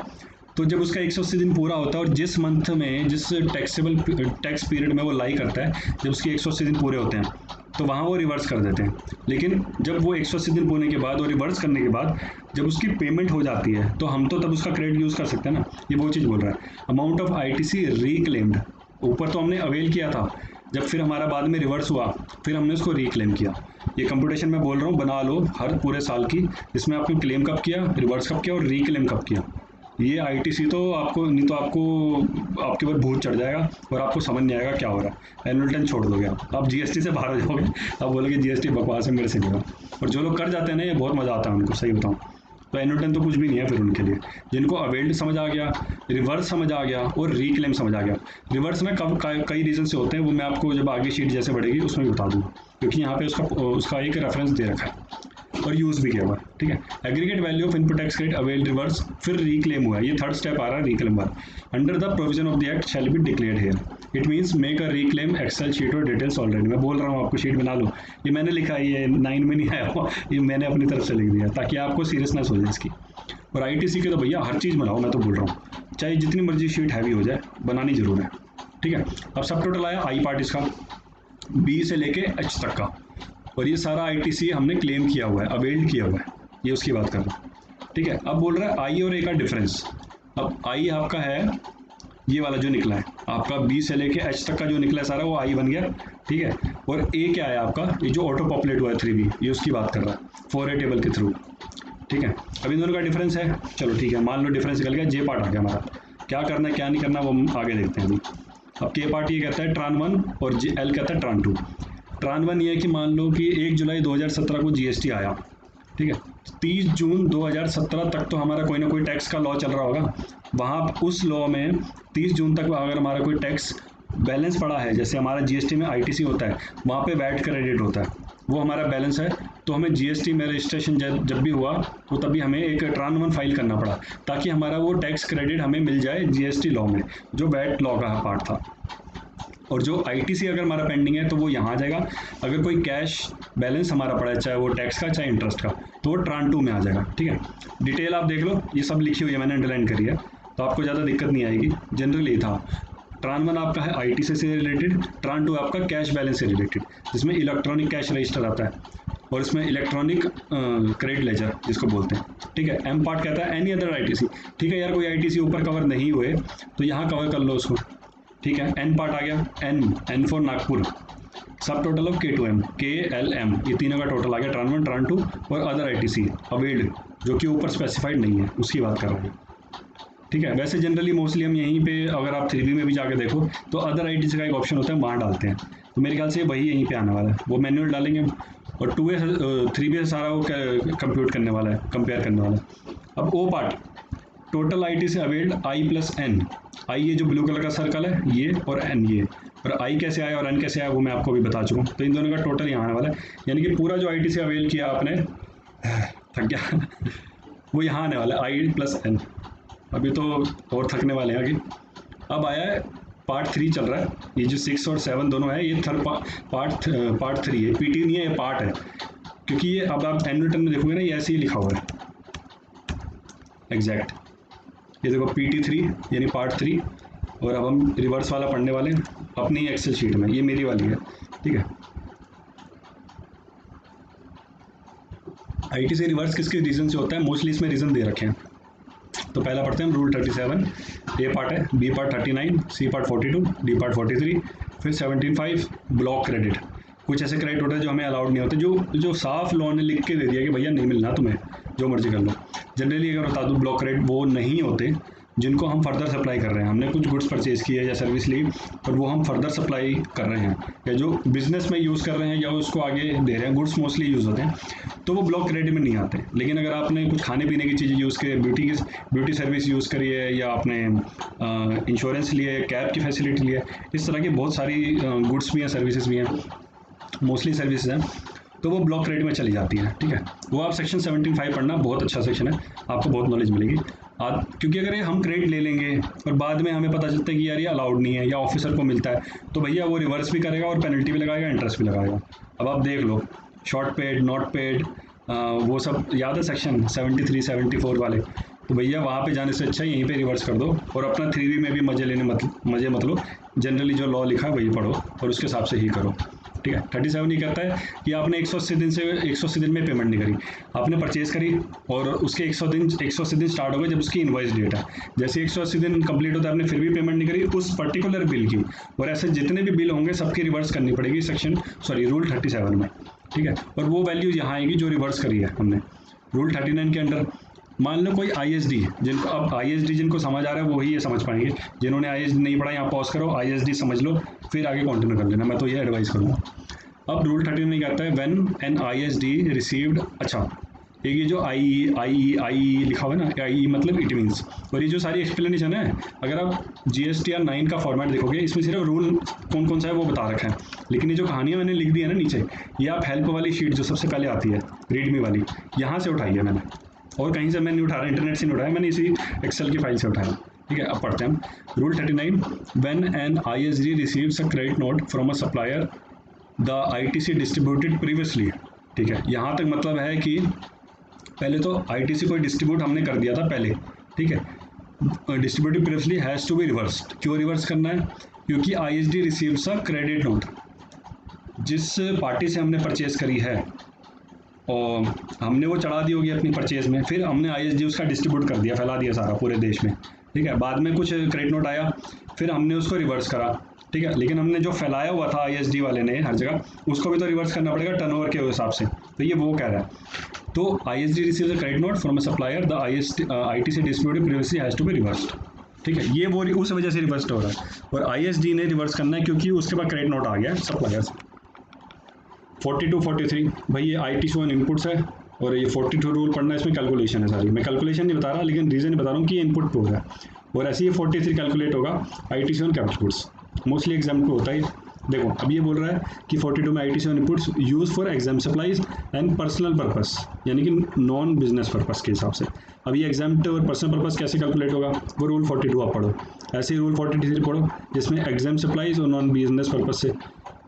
तो जब उसका 180 दिन पूरा होता है और जिस मंथ में जिस टैक्स पीरियड में वो लाई करता है, जब उसके 180 दिन पूरे होते हैं तो वहाँ वो रिवर्स कर देते हैं। लेकिन जब वो 180 दिन पूरे के बाद और रिवर्स करने के बाद जब उसकी पेमेंट हो जाती है तो हम तो तब उसका क्रेडिट यूज़ कर सकते हैं ना, ये वो चीज़ बोल रहा है। अमाउंट ऑफ ITC रिक्लेम्ड, ऊपर तो हमने अवेल किया था, जब फिर हमारा बाद में रिवर्स हुआ फिर हमने उसको रिक्लेम किया। ये कंप्यूटेशन में बोल रहा हूँ, बना लो हर पूरे साल की, इसमें आपने क्लेम कब किया, रिवर्स कब किया और रिक्लेम कब किया। ये ITC तो आपको नहीं तो आपको आपके ऊपर भूत चढ़ जाएगा और आपको समझ नहीं आएगा क्या हो रहा है। एनुअल रिटर्न छोड़ दोगे आप GST से बाहर हो जाओगे, आप बोलोगे GST बकवास है, मेरे से नहीं होगा। और जो लोग कर जाते हैं ना, ये बहुत मज़ा आता है उनको, सही बताऊँ तो एनुअल रिटर्न तो कुछ भी नहीं है फिर उनके लिए। जिनको अवेल्ड समझ आ गया, रिवर्स समझ आ गया और रिक्लेम समझ आ गया। रिवर्स में कब कई रीज़न से होते हैं, वो मैं आपको जब आगे शीट जैसे बढ़ेगी उसमें भी बता दूँगा, क्योंकि यहाँ पे उसका एक रेफरेंस दे रखा है और यूज़ भी किया हुआ, ठीक है। Aggregate value of input tax credit avail reverse, फिर रिक्लेम हुआ है, ये थर्ड स्टेप आ रहा है रिक्लेम बार। Under the provision of the act shall be declared here, it means make a reclaim excel sheet और डिटेल्स ऑलरेडी। मैं बोल रहा हूँ आपको, शीट बना लो, ये मैंने लिखा है, ये 9 में नहीं आया हुआ, ये मैंने अपनी तरफ से लिख दिया ताकि आपको सीरियसनेस हो जाए इसकी। और ITC के तो भैया हर चीज़ बनाओ, मैं तो बोल रहा हूँ, चाहे जितनी मर्जी शीट हैवी हो जाए, बनानी जरूर है, ठीक है। अब सब टोटल आया I पार्ट इसका, B से लेके H तक का, और ये सारा ITC हमने क्लेम किया हुआ है, अवेल्ड किया हुआ है, ये उसकी बात कर रहा हूँ, ठीक है। अब बोल रहा है I और A का डिफरेंस। अब I आपका है ये वाला जो निकला है आपका, B से लेके H तक का जो निकला है सारा वो I बन गया, ठीक है। और A क्या है आपका, ये जो ऑटो पॉपुलेट हुआ है 3B, ये उसकी बात कर रहा है 4A टेबल के थ्रू, ठीक है। अब इन दोनों का डिफरेंस है, चलो ठीक है, मान लो डिफरेंस निकल गया, J पार्ट आ गया हमारा, क्या करना है क्या नहीं करना वो हम आगे देखते हैं अभी। अब K पार्ट ये कहता है ट्रान 1 और L कहता है ट्रान 2। ट्रान 1 ये है कि मान लो कि 1 जुलाई 2017 को GST आया, ठीक है, 30 जून 2017 तक तो हमारा कोई ना कोई टैक्स का लॉ चल रहा होगा, वहाँ उस लॉ में 30 जून तक अगर हमारा कोई टैक्स बैलेंस पड़ा है, जैसे हमारा GST में ITC होता है, वहाँ पे वैट क्रेडिट होता है, वो हमारा बैलेंस है, तो हमें GST में रजिस्ट्रेशन जब भी हुआ तो तभी हमें एक ट्रान 1 फाइल करना पड़ा ताकि हमारा वो टैक्स क्रेडिट हमें मिल जाए GST लॉ में, जो वैट लॉ का पार्ट था। और जो ITC अगर हमारा पेंडिंग है तो वो यहाँ आ जाएगा। अगर कोई कैश बैलेंस हमारा पड़ा है, चाहे वो टैक्स का चाहे इंटरेस्ट का, तो वो ट्रान 2 में आ जाएगा, ठीक है। डिटेल आप देख लो, ये सब लिखी हुई है, मैंने अंडरलाइन करी है, तो आपको ज़्यादा दिक्कत नहीं आएगी। जनरली था ट्रान 1 आपका है ITC से रिलेटेड, ट्रान 2 आपका कैश बैलेंस से रिलेटेड, जिसमें इलेक्ट्रॉनिक कैश रजिस्टर आता है और इसमें इलेक्ट्रॉनिक क्रेडिट लेजर जिसको बोलते हैं, ठीक है। M पार्ट कहता है एनी अदर ITC, ठीक है यार, कोई ITC ऊपर कवर नहीं हुए तो यहाँ कवर कर लो उसको, ठीक है। N पार्ट आ गया, N फॉर नागपुर, सब टोटल ऑफ K2M KLM, ये तीनों का टोटल आ गया, ट्रान 1 ट्रान 2 और अदर ITC अवेल्ड, जो कि ऊपर स्पेसिफाइड नहीं है, उसकी बात कर रहे हैं, ठीक है। वैसे जनरली मोस्टली हम यहीं पे, अगर आप 3B में भी जाके देखो तो अदर ITC का एक ऑप्शन होता है, वहाँ डालते हैं, तो मेरे ख्याल से वही यहीं पे आने वाला है, वो मैनुअल डालेंगे और 3B से सारा वो कंप्यूट करने वाला है, कंपेयर करने वाला है। अब O part, total I T से अवेल्ड आई प्लस एन। आई ये जो ब्लू कलर का सर्कल है ये, और एन ये, और आई कैसे आया और एन कैसे आया वो मैं आपको भी बता चुका हूँ। तो इन दोनों का टोटल यहाँ आने वाला है, यानी कि पूरा जो आई टी से अवेल किया आपने, थक गया वो यहाँ आने वाला है आई प्लस एन। अभी तो और थकने वाले हैं आगे। अब आया है पार्ट 3 चल रहा है, ये जो 6 और 7 दोनों है ये थर्ड पार्ट 3 है, पीटी नहीं है ये पार्ट है, क्योंकि ये अब आप एनुअल रिटर्न में देखोगे ना ये ऐसे ही लिखा हुआ है एग्जैक्ट। ये देखो PT3 यानी पार्ट 3, और अब हम रिवर्स वाला पढ़ने वाले हैं अपनी एक्सेल शीट में, ये मेरी वाली है, ठीक है। आईटी से रिवर्स किसके रीजन से होता है, मोस्टली इसमें रीजन दे रखे हैं। तो पहला पढ़ते हैं हम रूल 37, ए पार्ट है, B part 39, C part 42, D part 43, फिर 17(5) ब्लॉक क्रेडिट। कुछ ऐसे क्रेडिट होते हैं जो हमें अलाउड नहीं होते, जो साफ लॉ ने लिख के दे दिया कि भैया नहीं मिलना तुम्हें, जो मर्जी कर लो। जनरली अगर बता दूँ ब्लॉक क्रेडिट वो नहीं होते जिनको हम फर्दर सप्लाई कर रहे हैं। हमने कुछ गुड्स परचेज किया या सर्विस ली और वो हम फर्दर सप्लाई कर रहे हैं, या जो बिजनेस में यूज़ कर रहे हैं या उसको आगे दे रहे हैं, गुड्स मोस्टली यूज़ होते हैं, तो वो ब्लॉक क्रेडिट में नहीं आते। लेकिन अगर आपने कुछ खाने पीने की चीज़ें यूज़ करी, ब्यूटी सर्विस यूज़ करी है, या आपने इंश्योरेंस लिए, कैब की फैसिलिटी ली है, इस तरह की बहुत सारी गुड्स भी हैं, सर्विसेज भी हैं, मोस्टली सर्विसेज हैं, तो वो ब्लॉक क्रेडिट में चली जाती है, ठीक है। वो आप सेक्शन 17(5) पढ़ना, बहुत अच्छा सेक्शन है, आपको बहुत नॉलेज मिलेगी। क्योंकि अगर ये हम क्रेडिट ले लेंगे और बाद में हमें पता चलता है कि यार ये अलाउड नहीं है या ऑफिसर को मिलता है, तो भैया वो रिवर्स भी करेगा और पेनल्टी भी लगाएगा, इंटरेस्ट भी लगाएगा। अब आप देख लो शॉर्ट पेड, नॉट पेड, वो सब याद है सेक्शन 73 74 वाले, तो भैया वहाँ पे जाने से अच्छा यहीं पे रिवर्स कर दो और अपना 3B में भी मजे मत लो। जनरली जो लॉ लिखा है वही पढ़ो और उसके हिसाब से ही करो, ठीक है। 37 ये कहता है कि आपने 180 दिन में पेमेंट नहीं करी, आपने परचेज करी और उसके 180 दिन स्टार्ट हो गए जब उसकी इनवॉइस डेट है। जैसे 180 दिन कंप्लीट होता है आपने फिर भी पेमेंट नहीं करी उस पर्टिकुलर बिल की, और ऐसे जितने भी बिल होंगे सबकी रिवर्स करनी पड़ेगी रूल 37 में, ठीक है। और वो वैल्यू यहाँ आएगी जो रिवर्स करी है हमने। रूल 39 के अंडर मान लो कोई ISD, जिनको अब ISD जिनको समझ आ रहा है वही ये समझ पाएंगे, जिन्होंने ISD नहीं पढ़ा यहाँ पॉज करो, ISD समझ लो फिर आगे कंटिन्यू कर लेना, मैं तो ये एडवाइस करूँगा। अब रूल 39 कहता है व्हेन एन ISD रिसीव्ड, अच्छा एक ये जो आई लिखा हुआ है ना, आई मतलब इट मीन्स, और ये जो सारी एक्सप्लेनेशन है अगर आप GSTR 9 का फॉर्मेट देखोगे इसमें सिर्फ रूल कौन कौन सा है वो बता रखा है, लेकिन ये जो कहानियाँ मैंने लिख दी है ना नीचे, ये आप हेल्प वाली शीट जो सबसे पहले आती है रीडमी वाली, यहाँ से उठाई है मैंने, और कहीं से मैं नहीं उठा रहा, इंटरनेट से नहीं उठाया मैंने, इसी एक्सेल की फाइल से उठाया, ठीक है। अब पढ़ते हैं हम rule 39, when an ISD receives a credit note from a supplier the ITC distributed previously, ठीक है। यहाँ तक मतलब है कि पहले तो ITC को डिस्ट्रीब्यूट हमने कर दिया था पहले, ठीक है। Distributed previously has to be reversed, क्यों रिवर्स करना है, क्योंकि ISD receives a credit note, जिस पार्टी से हमने परचेज करी है और हमने वो चढ़ा दी होगी अपनी परचेज में, फिर हमने ISD उसका डिस्ट्रीब्यूट कर दिया, फैला दिया सारा पूरे देश में, ठीक है। बाद में कुछ क्रेडिट नोट आया, फिर हमने उसको रिवर्स करा, ठीक है। लेकिन हमने जो फैलाया हुआ था ISD वाले ने हर जगह, उसको भी तो रिवर्स करना पड़ेगा टर्नओवर के हिसाब से, तो ये वो कह रहा है। तो ISD receives a credit note from a supplier the ITC distributed previously has to be reversed, ठीक है। ये वो उस वजह से रिवर्स हो रहा है, और ISD ने रिवर्स करना है क्योंकि उसके बाद क्रेडिट नोट आ गया सप्लायर से। 42 43 भाई ये ITC इनपुट्स है, और ये 42 रूल पढ़ना है, इसमें कैलकुलेशन है सारी, मैं कैलकुलेशन नहीं बता रहा लेकिन रीज़न बता रहा हूँ कि ये इनपुट पे होगा, और ऐसे ही 43 कैलकुलेट होगा ITC capital goods, mostly exam को होता है। देखो अब ये बोल रहा है कि 42 में ITC inputs use for exam supplies and personal purpose, यानी कि नॉन बिजनेस पर्पस के हिसाब से। अब ये एग्जाम और पर्सनल पर्पस कैसे कैलकुलेट होगा, वो रूल 42 आप पढ़ो, ऐसे ही रूल 43 पढ़ो जिसमें एग्जाम सप्लाईज और नॉन बिजनेस पर्पस से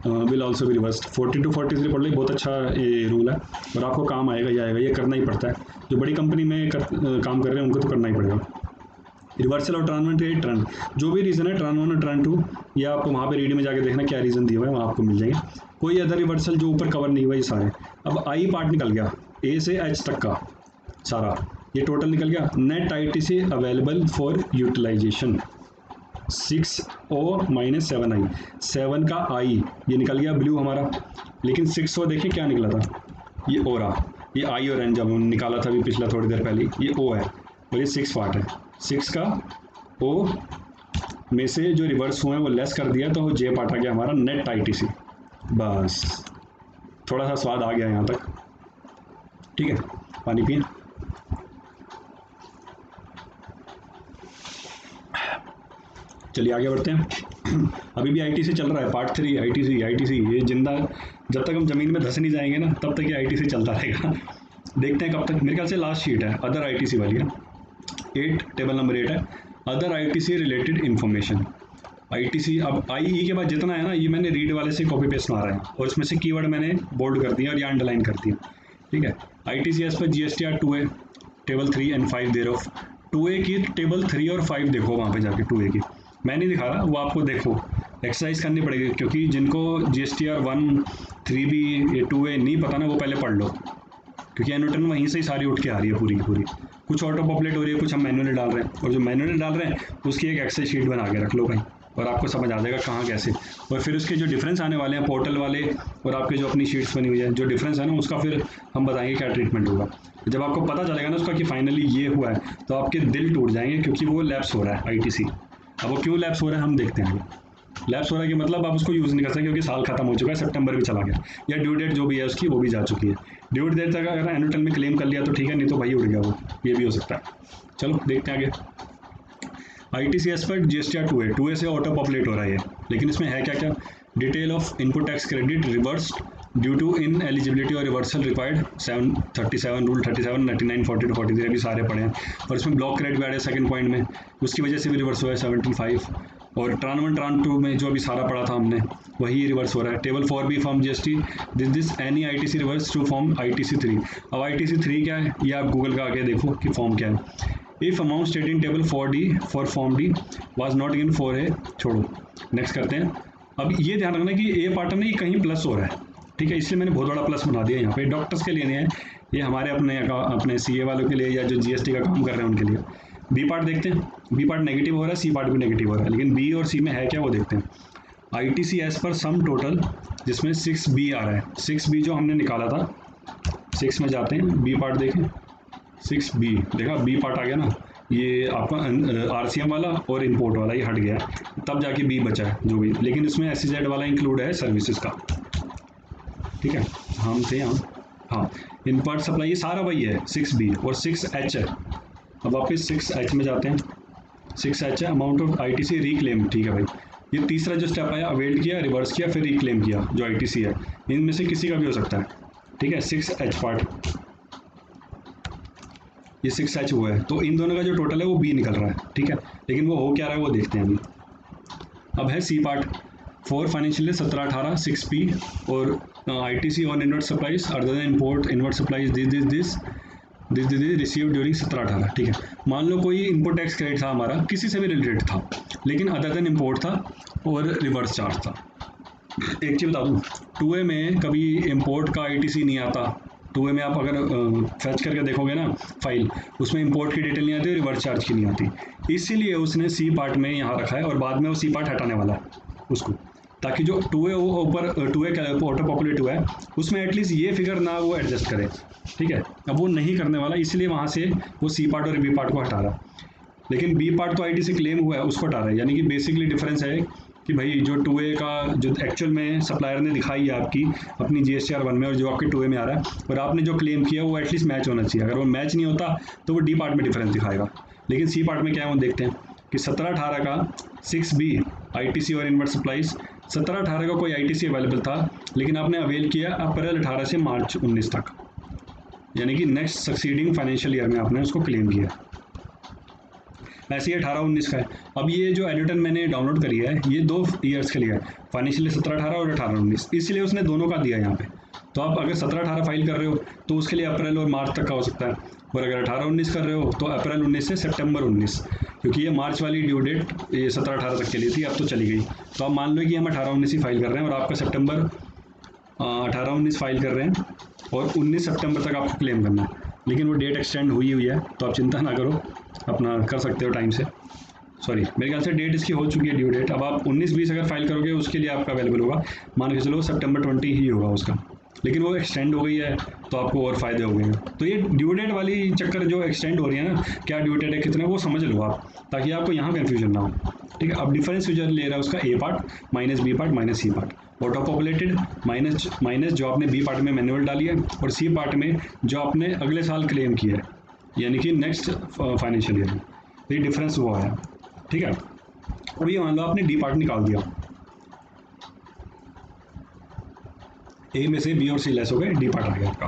विल ऑल्सो बी रिवर्स्ड। 42 43 पढ़ लो, बहुत अच्छा ये रूल है और आपको काम आएगा ही आएगा, ये करना ही पड़ता है, जो बड़ी कंपनी में काम कर रहे हैं उनको तो करना ही पड़ेगा। रिवर्सल और टर्न, जो भी रीज़न है टर्न 1 और टर्न 2, ये आपको वहाँ पे रीड में जाके देखना क्या रीज़न दिए हुए हैं, वहाँ आपको मिल जाएंगे। कोई अदर रिवर्सल जो ऊपर कवर नहीं हुआ ये सारे। अब आई पार्ट निकल गया, A से H तक का सारा, ये टोटल निकल गया। Net ITC available for utilization 6O - 7I, 7 का I ये निकल गया ब्लू हमारा, लेकिन 6O देखिए क्या निकला था, ये O रहा, ये I और N जब निकाला था अभी पिछला थोड़ी देर पहले, ये O है और ये 6 पार्ट है। 6 का O में से जो रिवर्स हुए हैं वो लेस कर दिया तो J पार्ट आ गया हमारा नेट ITC, बस थोड़ा सा स्वाद आ गया यहाँ तक, ठीक है। पानी पिए। चलिए आगे बढ़ते हैं। अभी भी आईटीसी चल रहा है, पार्ट 3 आईटीसी ये जिंदा, जब तक हम ज़मीन में धंस नहीं जाएंगे ना तब तक ये आईटीसी चलता रहेगा। देखते हैं कब तक। मेरे ख्याल से लास्ट शीट है, अदर आईटीसी वाली है, 8 टेबल नंबर 8 है, other ITC related information. ITC अब आईई के बाद जितना है ना, ये मैंने रीड वाले से कॉपी पेस्ट मारा है और इसमें से कीवर्ड मैंने बोल्ड कर दिया और ये अंडरलाइन कर दिया, ठीक है। ITC as per GSTR 2A table 3 and 5 thereof. 2A की टेबल 3 और 5 देखो वहाँ पे जाके, 2A की मैं नहीं दिखा रहा, वो आपको देखो एक्सरसाइज करनी पड़ेगी, क्योंकि जिनको जीएसटीआर 1 3B 2A नहीं पता ना वो पहले पढ़ लो, क्योंकि एनोटन वहीं से ही सारी उठ के आ रही है पूरी की पूरी। कुछ ऑटो पॉपुलेट हो रही है, कुछ हम मैनुअली डाल रहे हैं, और जो मैनुअली डाल रहे हैं उसकी एक एक्सेल शीट बना के रख लो भाई, और आपको समझ आ जाएगा कहाँ कैसे। और फिर उसके जो डिफरेंस आने वाले हैं पोर्टल वाले और आपके जो अपनी शीट्स बनी हुई है, जो डिफरेंस है ना उसका फिर हम बताएंगे क्या ट्रीटमेंट होगा। जब आपको पता चलेगा ना उसका कि फाइनली ये हुआ है, तो आपके दिल टूट जाएंगे, क्योंकि वो लैप्स हो रहा है आईटीसी। अब वो क्यों लैप्स हो रहा है हम देखते हैं। लैप्स हो रहा है कि मतलब आप उसको यूज़ नहीं कर सकते, क्योंकि साल खत्म हो चुका है, सितंबर भी चला गया, या ड्यू डेट जो भी है उसकी वो भी जा चुकी है। ड्यू डेट तक अगर एनुअल में क्लेम कर लिया तो ठीक है, नहीं तो भाई उड़ गया वो, ये भी हो सकता है। चलो देखते हैं आगे। आईटीसी एस्पेक्ट जीएसटीआर 2A से ऑटो पॉपुलेट हो रहा है, लेकिन इसमें है क्या क्या। Detail of input tax credit reversed due to ineligibility और रिवर्सल रिक्वायर्ड 737 रूल 37 99 42 43 भी सारे पड़े हैं। और इसमें ब्लॉक क्रेडिट भी आ रहा है सेकंड पॉइंट में, उसकी वजह से भी रिवर्स हुआ है 75। और ट्रान 1 ट्रान 2 में जो अभी सारा पढ़ा था हमने वही रिवर्स हो रहा है। Table 4B form GST this any ITC reverse to form ITC 3। अब आईटीसी 3 क्या है ये आप गूगल का आके देखो कि फॉर्म क्या है। If amount state in table 4D for form D was not given 4A, छोड़ो नेक्स्ट करते हैं। अब ये ध्यान रखना कि ए पार्ट में कहीं प्लस हो रहा है, ठीक है, इसलिए मैंने बहुत बड़ा प्लस बना दिया यहाँ पे। डॉक्टर्स के लिए नहीं है ये, हमारे अपने सीए वालों के लिए या जो जीएसटी का काम कर रहे हैं उनके लिए। बी पार्ट देखते हैं, बी पार्ट नेगेटिव हो रहा है, सी पार्ट भी नेगेटिव हो रहा है, लेकिन बी और सी में है क्या वो देखते हैं। आईटीसी एज पर सम टोटल, जिसमें 6B आ रहा है, 6B जो हमने निकाला था, 6 में जाते हैं, बी पार्ट देखें, 6B देखा, बी पार्ट आ गया ना, ये आपका आरसीएम वाला और इंपोर्ट वाला ये हट गया, तब जाके बी बचा है जो भी, लेकिन इसमें एसईजेड वाला इंक्लूड है सर्विसेज का, ठीक है। हम थे यहाँ, हाँ इनपुट सप्लाई ये सारा वही है 6B, और 6H है। अब वापस 6H में जाते हैं, 6H है अमाउंट ऑफ आईटीसी रिक्लेम, ठीक है भाई। ये तीसरा जो स्टेप आया, अवेल्ड किया, रिवर्स किया, फिर रिक्लेम किया, जो आईटीसी है, इनमें से किसी का भी हो सकता है, ठीक है। 6H पार्ट, ये 6H वो है, तो इन दोनों का जो टोटल है वो B निकल रहा है, ठीक है। लेकिन वो हो क्या रहा है वो देखते हैं अभी। अब है सी पार्ट 4 फाइनेंशियल 17-18 6B और ITC on invert supplies other than import invert supplies this receive during 17-18, ठीक है। मान लो कोई इनपुट टैक्स क्रेडिट था हमारा, किसी से भी रिलेटेड था, लेकिन अदर देन इंपोर्ट था और रिवर्स चार्ज था। एक चीज़ बता दूँ, 2A में कभी इंपोर्ट का आईटीसी नहीं आता। 2A में आप अगर फैच करके देखोगे ना फाइल, उसमें इंपोर्ट की डिटेल नहीं आती, रिवर्स चार्ज की नहीं आती, इसीलिए उसने सी पार्ट में यहाँ रखा है, और बाद में वो सी पार्ट हटाने वाला है उसको, ताकि जो 2A ऊपर 2A का ऑटो पॉपुलेट हुआ है उसमें एटलीस्ट ये फिगर ना वो एडजस्ट करे, ठीक है। अब वो नहीं करने वाला, इसलिए वहाँ से वो सी पार्ट और बी पार्ट को हटा रहा, लेकिन बी पार्ट तो आईटीसी क्लेम हुआ है उसको हटा रहा है। यानी कि बेसिकली डिफरेंस है कि भाई जो 2A का जो एक्चुअल में सप्लायर ने दिखाई है आपकी अपनी जीएसटीआर 1 में, और जो आपके 2A में आ रहा है, और आपने जो क्लेम किया वो एटलीस्ट मैच होना चाहिए। अगर वो मैच नहीं होता तो वो डी पार्ट में डिफरेंस दिखाएगा। लेकिन सी पार्ट में क्या है वो देखते हैं कि 17-18 का 6B आईटीसी और इनवर्ट सप्लाईज, 17-18 का कोई आईटीसी अवेलेबल था, लेकिन आपने अवेल किया अप्रैल 18 से मार्च 19 तक, यानी कि नेक्स्ट सक्सीडिंग फाइनेंशियल ईयर में आपने उसको क्लेम किया। ऐसे ही 18-19 का है। अब ये जो एडिटन मैंने डाउनलोड करी है ये 2 ईयर्स के लिए है, फाइनेंशियल 17-18 और 18-19, इसलिए उसने दोनों का दिया यहाँ पे। तो आप अगर 17-18 फाइल कर रहे हो तो उसके लिए अप्रैल और मार्च तक का हो सकता है, और अगर 18-19 कर रहे हो तो अप्रैल 19 से सितंबर 19, क्योंकि ये मार्च वाली ड्यू डेट ये 17-18 तक के लिए थी, अब तो चली गई। तो आप मान लो कि हम 18-19 ही फाइल कर रहे हैं, और आपका सितंबर 18-19 फाइल कर रहे हैं, और 19 सितंबर तक आपको क्लेम करना है। लेकिन वो डेट एक्सटेंड हुई है, तो आप चिंता ना करो, अपना कर सकते हो टाइम से। सॉरी मेरे ख्याल से डेट इसकी हो चुकी है ड्यू डेट। अब आप 19-20 अगर फाइल करोगे उसके लिए आपका अवेलेबल होगा, मान के चलो सितंबर 20 ही होगा उसका, लेकिन वो एक्सटेंड हो गई है तो आपको और फायदे हो गए। तो ये ड्यू डेट वाली चक्कर जो एक्सटेंड हो रही है ना, क्या ड्यू डेट है कितना, वो समझ लो आप, ताकि आपको यहाँ कन्फ्यूजन ना हो, ठीक है। अब डिफरेंस जो ले रहा है उसका A part minus B part minus C part, auto populated minus जो आपने बी पार्ट में मैनुअल डाली है, और सी पार्ट में जो आपने अगले साल क्लेम किया है, यानी कि नेक्स्ट फाइनेंशियल ईयर में, ये डिफरेंस वो आया, ठीक है। अब ये मान लो आपने डी पार्ट निकाल दिया, ए में से बी और सी लेस हो गए, डी पार्ट आ गया आपका।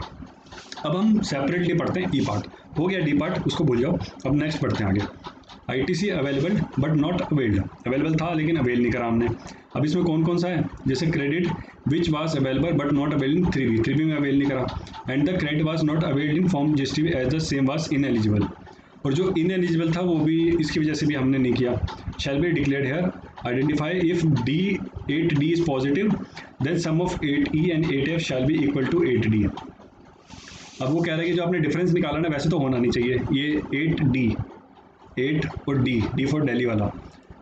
अब हम सेपरेटली पढ़ते हैं ई पार्ट। हो गया डी पार्ट, उसको भूल जाओ। अब नेक्स्ट पढ़ते हैं आगे। ITC available but not availed, available था लेकिन अवेल नहीं करा हमने। अब इसमें कौन कौन सा है, जैसे credit which was available but not availed in 3B में अवेल नहीं करा, and the credit was not availed in form GST as the same was ineligible, और जो इनएलिजिबल था वो भी इसकी वजह से भी हमने नहीं किया। Shall be declared here, identify if the 8D is positive then sum of 8E and 8F shall be equal to 8D। अब वो कह रहे हैं कि जो आपने डिफरेंस निकाला ना, वैसे तो होना नहीं चाहिए, ये 8D, 8 और डी फॉर दिल्ली वाला,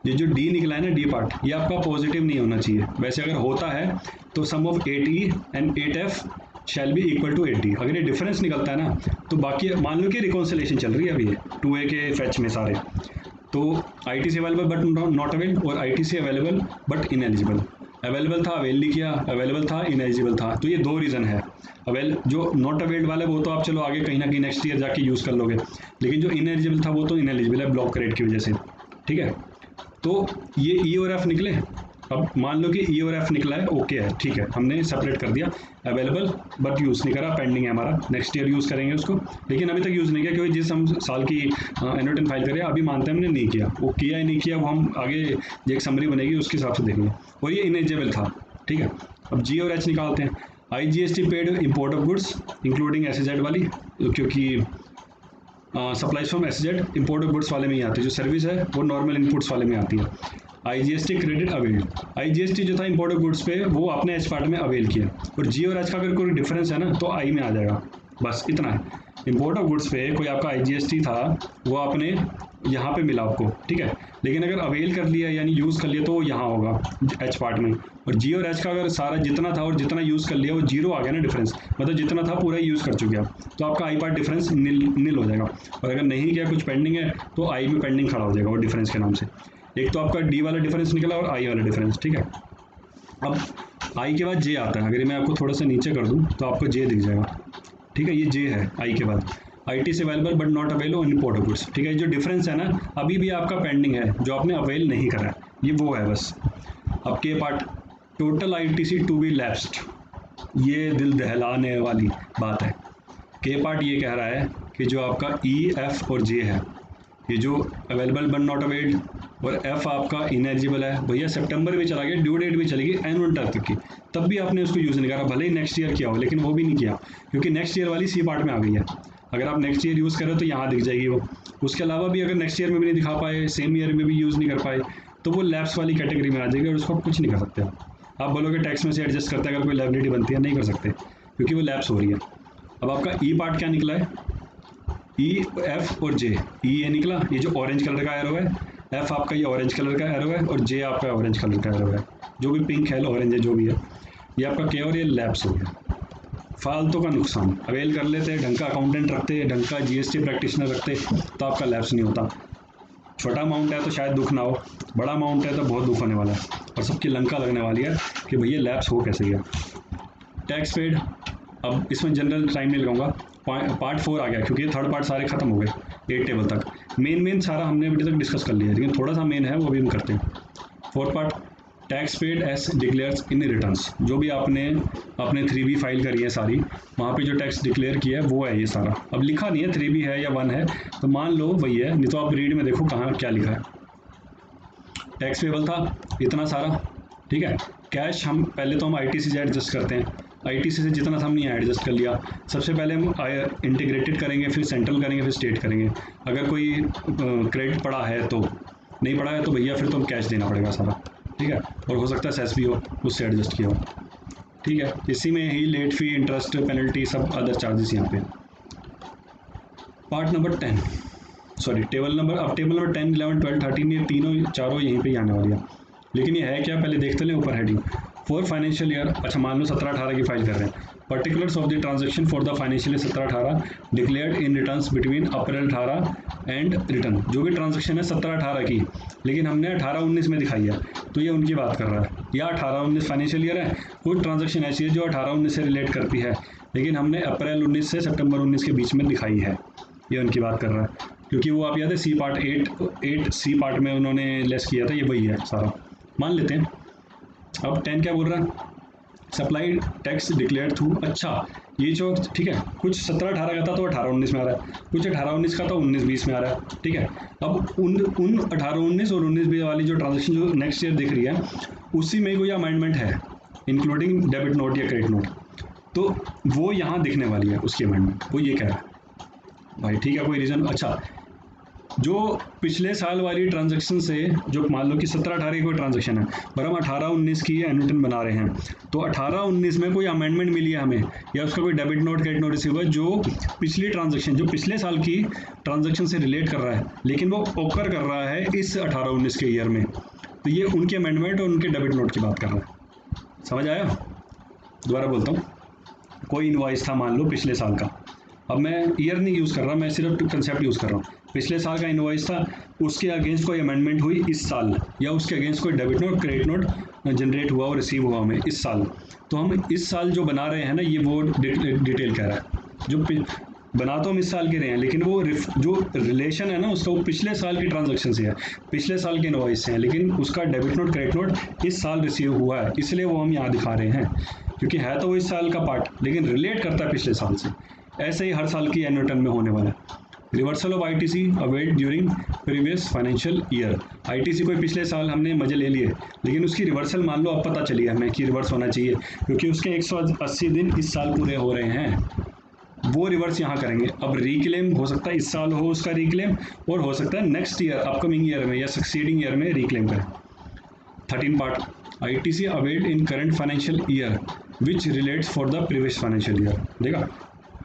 ये जो डी निकला है ना डी पार्ट, ये आपका पॉजिटिव नहीं होना चाहिए। वैसे अगर होता है तो sum of 8E and 8F shall be equal to 8D। अगर ये डिफरेंस निकलता है ना, तो बाकी मान लो कि रिकॉन्सिलेशन चल रही है अभी ये 2A के फैच में सारे, तो ITC available but not avail और ITC available but ineligible. Available था अवेल नहीं किया, अवेलेबल था इनएलिजिबल था, तो ये दो रीज़न है। अवेल जो नॉट अवेल्ड वाला वो तो आप चलो आगे कहीं ना कहीं नेक्स्ट ईयर जाके यूज़ कर लोगे, लेकिन जो इनएलिजिबल था वो तो इनएलिजिबल है ब्लॉक रेट की वजह से, ठीक है। तो ये ई और एफ निकले। अब मान लो कि ई और एफ निकला है, ओके है, ठीक है, हमने सेपरेट कर दिया। अवेलेबल बट यूज़ नहीं करा, पेंडिंग है हमारा, नेक्स्ट ईयर यूज़ करेंगे उसको, लेकिन अभी तक यूज़ नहीं किया क्योंकि जिस हम साल की एनुअल रिटर्न फाइल करें अभी मानते हैं हमने नहीं किया, वो किया ही नहीं किया, वो हम आगे जो एक समरी बनेगी उसके हिसाब से देखेंगे। और ये इनेजिबल था, ठीक है। अब जी और एच निकालते हैं। IGST paid import of goods including SEZ वाली, क्योंकि supplies from SEZ import of goods वाले में ही आती है, जो सर्विस है वो नॉर्मल इनपुट्स वाले में आती है। IGST क्रेडिट अवेल्ड, IGST जो था इम्पोर्ट ऑफ गुड्स पे वो आपने एच पार्ट में अवेल किया, और जी और एच का अगर कोई डिफरेंस है ना तो आई में आ जाएगा, बस इतना है। इम्पोर्ट ऑफ गुड्स पे कोई आपका IGST था वो आपने यहाँ पे मिला आपको, ठीक है, लेकिन अगर अवेल कर लिया यानी यूज़ कर लिया तो वो यहाँ होगा एच पार्ट में, और जी और एच का अगर सारा जितना था और जितना यूज़ कर लिया वो जीरो आ गया ना डिफरेंस, मतलब जितना था पूरा यूज़ कर चुके आप, तो आपका आई पार्ट डिफरेंस नील हो जाएगा। और अगर नहीं किया कुछ पेंडिंग है तो आई में पेंडिंग खड़ा हो जाएगा वो डिफरेंस के नाम से। एक तो आपका डी वाला डिफरेंस निकला और आई वाला डिफरेंस, ठीक है। अब आई के बाद जे आता है, अगर मैं आपको थोड़ा सा नीचे कर दूँ तो आपको जे दिख जाएगा, ठीक है, ये जे है आई के बाद। IT से available but not avail on import of goods, ठीक है, जो डिफरेंस है ना अभी भी आपका पेंडिंग है, जो आपने अवेल नहीं करा है, ये वो है बस। अब के part total ITC to be lapsed, ये दिल दहलाने वाली बात है। के पार्ट ये कह रहा है कि जो आपका E, F और J है, ये जो अवेलेबल बट नॉट अवेल्ड और F आपका इनएलिजिबल है, भैया सितंबर भी चला गया, ड्यू डेट भी चलेगी एनुअल टर्म तक की, तब भी आपने उसको यूज़ नहीं करा, भले ही नेक्स्ट ईयर किया हो, लेकिन वो भी नहीं किया क्योंकि नेक्स्ट ईयर वाली सी पार्ट में आ गई है। अगर आप नेक्स्ट ईयर यूज़ करें तो यहाँ दिख जाएगी वो। उसके अलावा भी अगर नेक्स्ट ईयर में भी नहीं दिखा पाए, सेम ईयर में भी यूज़ नहीं कर पाए, तो वो लैप्स वाली कैटेगरी में आ जाएगी और उसको आप कुछ नहीं कर सकते। आप बोलोगे टैक्स में से एडजस्ट करते हैं अगर कोई लायबिलिटी बनती है, नहीं कर सकते क्योंकि वो लैप्स हो रही है। अब आपका ई पार्ट क्या निकला है, E, F और J। E ये निकला, ये जो ऑरेंज कलर का एरो है, F आपका ये ऑरेंज कलर का एरो है, और J आपका ऑरेंज कलर का एरो है, जो भी पिंक है ऑरेंज है जो भी है, ये आपका क्या और ये लैप्स हो गया। फालतू का नुकसान, अवेल कर लेते, ढंग का अकाउंटेंट रखते, ढंग का GST प्रैक्टिशनर रखते तो आपका लैप्स नहीं होता। छोटा अमाउंट है तो शायद दुख ना हो, बड़ा अमाउंट है तो बहुत दुख होने वाला है और सबकी लंका लगने वाली है कि भैया लैप्स हो कैसे गया। टैक्स पेड, अब इसमें जनरल टाइम नहीं लगाऊंगा, पार्ट 4 आ गया क्योंकि थर्ड पार्ट सारे खत्म हो गए 8 टेबल तक। मेन सारा हमने अभी तक डिस्कस कर लिया, लेकिन थोड़ा सा मेन है वो भी हम करते हैं। Fourth part, tax paid as declares in returns, जो भी आपने अपने 3B फाइल करी है सारी, वहाँ पे जो टैक्स डिक्लेयर किया है वो है ये सारा। अब लिखा नहीं है 3B है या 1 है, तो मान लो वही है, नहीं तो आप रीड में देखो कहाँ क्या लिखा है। टैक्स पेबल था इतना सारा, ठीक है। कैश हम पहले तो हम ITC से एडजस्ट करते हैं, ITC से जितना था हमने यहाँ एडजस्ट कर लिया। सबसे पहले हम इंटीग्रेटेड करेंगे, फिर सेंट्रल करेंगे, फिर स्टेट करेंगे। अगर कोई क्रेडिट पड़ा है तो, नहीं पड़ा है तो भैया फिर तो हम कैश देना पड़ेगा सारा, ठीक है। और हो सकता है सेस भी हो, उससे एडजस्ट किया हो, ठीक है। इसी में ही लेट फी, इंटरेस्ट, पेनल्टी, सब अदर चार्जेस यहाँ पे। Part number 10, sorry table number, अब टेबल नंबर 10, 11, 12, 13 ये तीनों चारों यहीं पे ही आने वाली है, लेकिन ये है क्या पहले देखते लें ऊपर हेडिंग। फॉर फाइनेंशियल ईयर, अच्छा मान लो 17-18 की फाइल कर रहे हैं। Particulars of the transaction for the financial year 17-18 declared in returns between April 18 and return, जो भी ट्रांजेक्शन है 17-18 की, लेकिन हमने 18-19 में दिखाई है, तो ये उनकी बात कर रहा है। या 18-19 फाइनेंशियल ईयर है, कुछ ट्रांजेक्शन ऐसी है जो 18-19 से रिलेट करती है, लेकिन हमने अप्रैल 19 से सितंबर 19 के बीच में दिखाई है, ये उनकी बात कर रहा है। क्योंकि वो आप याद है सी पार्ट 8 सी पार्ट में उन्होंने लेस किया था, ये वही है सारा, मान लेते हैं। अब 10 क्या बोल रहा है, सप्लाई टैक्स डिक्लेयर थ्रू, अच्छा ये जो ठीक है, कुछ 17-18 का था तो 18-19 में आ रहा है, कुछ 18-19 का था 19-20 में आ रहा है, ठीक है। अब उन 18-19 और 19-20 वाली जो ट्रांजेक्शन जो नेक्स्ट ईयर दिख रही है, उसी में कोई अमेंडमेंट है इंक्लूडिंग डेबिट नोट या क्रेडिट नोट, तो वो यहाँ दिखने वाली है उसकी अमेंडमेंट, वो ये कह रहा है भाई, ठीक है। कोई रीज़न, अच्छा जो पिछले साल वाली ट्रांजैक्शन से, जो मान लो कि 17-18 की कोई ट्रांजैक्शन है और हम 18-19 की एनुअल रिटर्न बना रहे हैं, तो 18-19 में कोई अमेंडमेंट मिली है हमें, या उसका कोई debit note credit note receive है जो पिछली ट्रांजैक्शन, जो पिछले साल की ट्रांजैक्शन से रिलेट कर रहा है, लेकिन वो ओकर कर रहा है इस 18-19 के ईयर में, तो ये उनके अमेंडमेंट और उनके डेबिट नोट की बात कर रहा है। समझ आया? दोबारा बोलता हूँ, कोई इनवॉइस था मान लो पिछले साल का, अब मैं ईयर नहीं यूज़ कर रहा, मैं सिर्फ कंसेप्ट यूज़ कर रहा हूँ। पिछले साल का इनवॉइस था, उसके अगेंस्ट कोई अमेंडमेंट हुई इस साल, या उसके अगेंस्ट कोई debit note credit note generate हुआ और रिसीव हुआ हमें इस साल, तो हम इस साल जो बना रहे हैं ना, ये वो डिटेल कह रहा है। जो बना तो हम इस साल के रहे हैं, लेकिन वो जो रिलेशन है ना उसका, वो पिछले साल की ट्रांजैक्शन से है, पिछले साल के इनवॉइस से है, लेकिन उसका डेबिट नोट क्रेडिट नोट इस साल रिसीव हुआ है, इसलिए वो हम यहाँ दिखा रहे हैं, क्योंकि है तो वो इस साल का पार्ट लेकिन रिलेट करता है पिछले साल से। ऐसे ही हर साल की एनुअल रिटर्न में होने वाला है। Reversal of ITC availed during previous financial year, ITC कोई पिछले साल हमने मजे ले लिए, लेकिन उसकी रिवर्सल मान लो अब पता चली है हमें कि रिवर्स होना चाहिए, क्योंकि उसके 180 दिन इस साल पूरे हो रहे हैं, वो रिवर्स यहाँ करेंगे। अब रिक्लेम हो सकता है इस साल हो उसका रिक्लेम, और हो सकता है नेक्स्ट ईयर अपकमिंग ईयर में या सक्सीडिंग ईयर में रिक्लेम करें। 13 part, ITC availed in current financial year which relates for the previous financial year. देखा,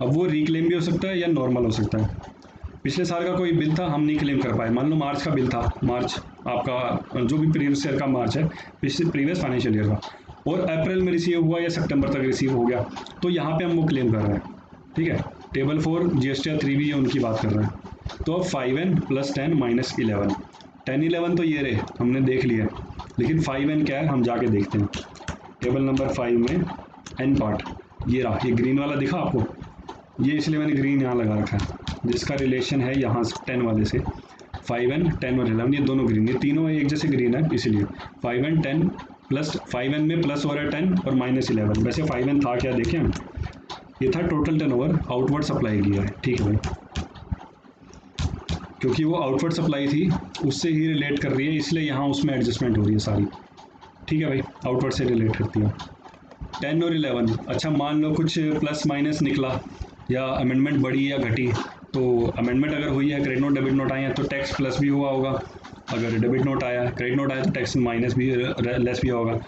अब वो रिक्लेम भी हो सकता है या नॉर्मल हो सकता है। पिछले साल का कोई बिल था हम नहीं क्लेम कर पाए, मान लो मार्च का बिल था, मार्च आपका जो भी प्रीवियस ईयर का मार्च है, प्रीवियस फाइनेंशियल ईयर का, और अप्रैल में रिसीव हुआ या सितंबर तक रिसीव हो गया, तो यहाँ पे हम वो क्लेम कर रहे हैं, ठीक है। टेबल 4 GSTR 3 भी उनकी बात कर रहे हैं। तो अब 5N + 10 - 11, 10-11 तो ये रहे हमने देख लिया, लेकिन 5N क्या है हम जाके देखते हैं। टेबल नंबर 5 में N पार्ट ये रहा, ये ग्रीन वाला दिखा आपको, ये इसलिए मैंने ग्रीन यहाँ लगा रखा है, जिसका रिलेशन है यहाँ से 10 वाले से। 5N 10 और 11 ये दोनों ग्रीन, ये तीनों एक जैसे ग्रीन है, इसीलिए 5N 10 प्लस 5N में प्लस हो रहा है 10 और -11। वैसे 5N था क्या देखें हम, ये था टोटल टर्नओवर आउटवर्ड सप्लाई किया है, ठीक है भाई, क्योंकि वो आउटवर्ड सप्लाई थी उससे ही रिलेट कर रही है, इसलिए यहाँ उसमें एडजस्टमेंट हो रही है सारी, ठीक है भाई, आउटवर्ड से रिलेट करती है। 10 और 11, अच्छा मान लो कुछ प्लस माइनस निकला या अमेंडमेंट बढ़ी या घटी, तो अमेंडमेंट अगर हुई है, क्रेडिट नोट डेबिट नोट आए हैं, तो टैक्स प्लस भी हुआ होगा, अगर डेबिट नोट आया क्रेडिट नोट आया तो टैक्स माइनस भी लेस भी होगा,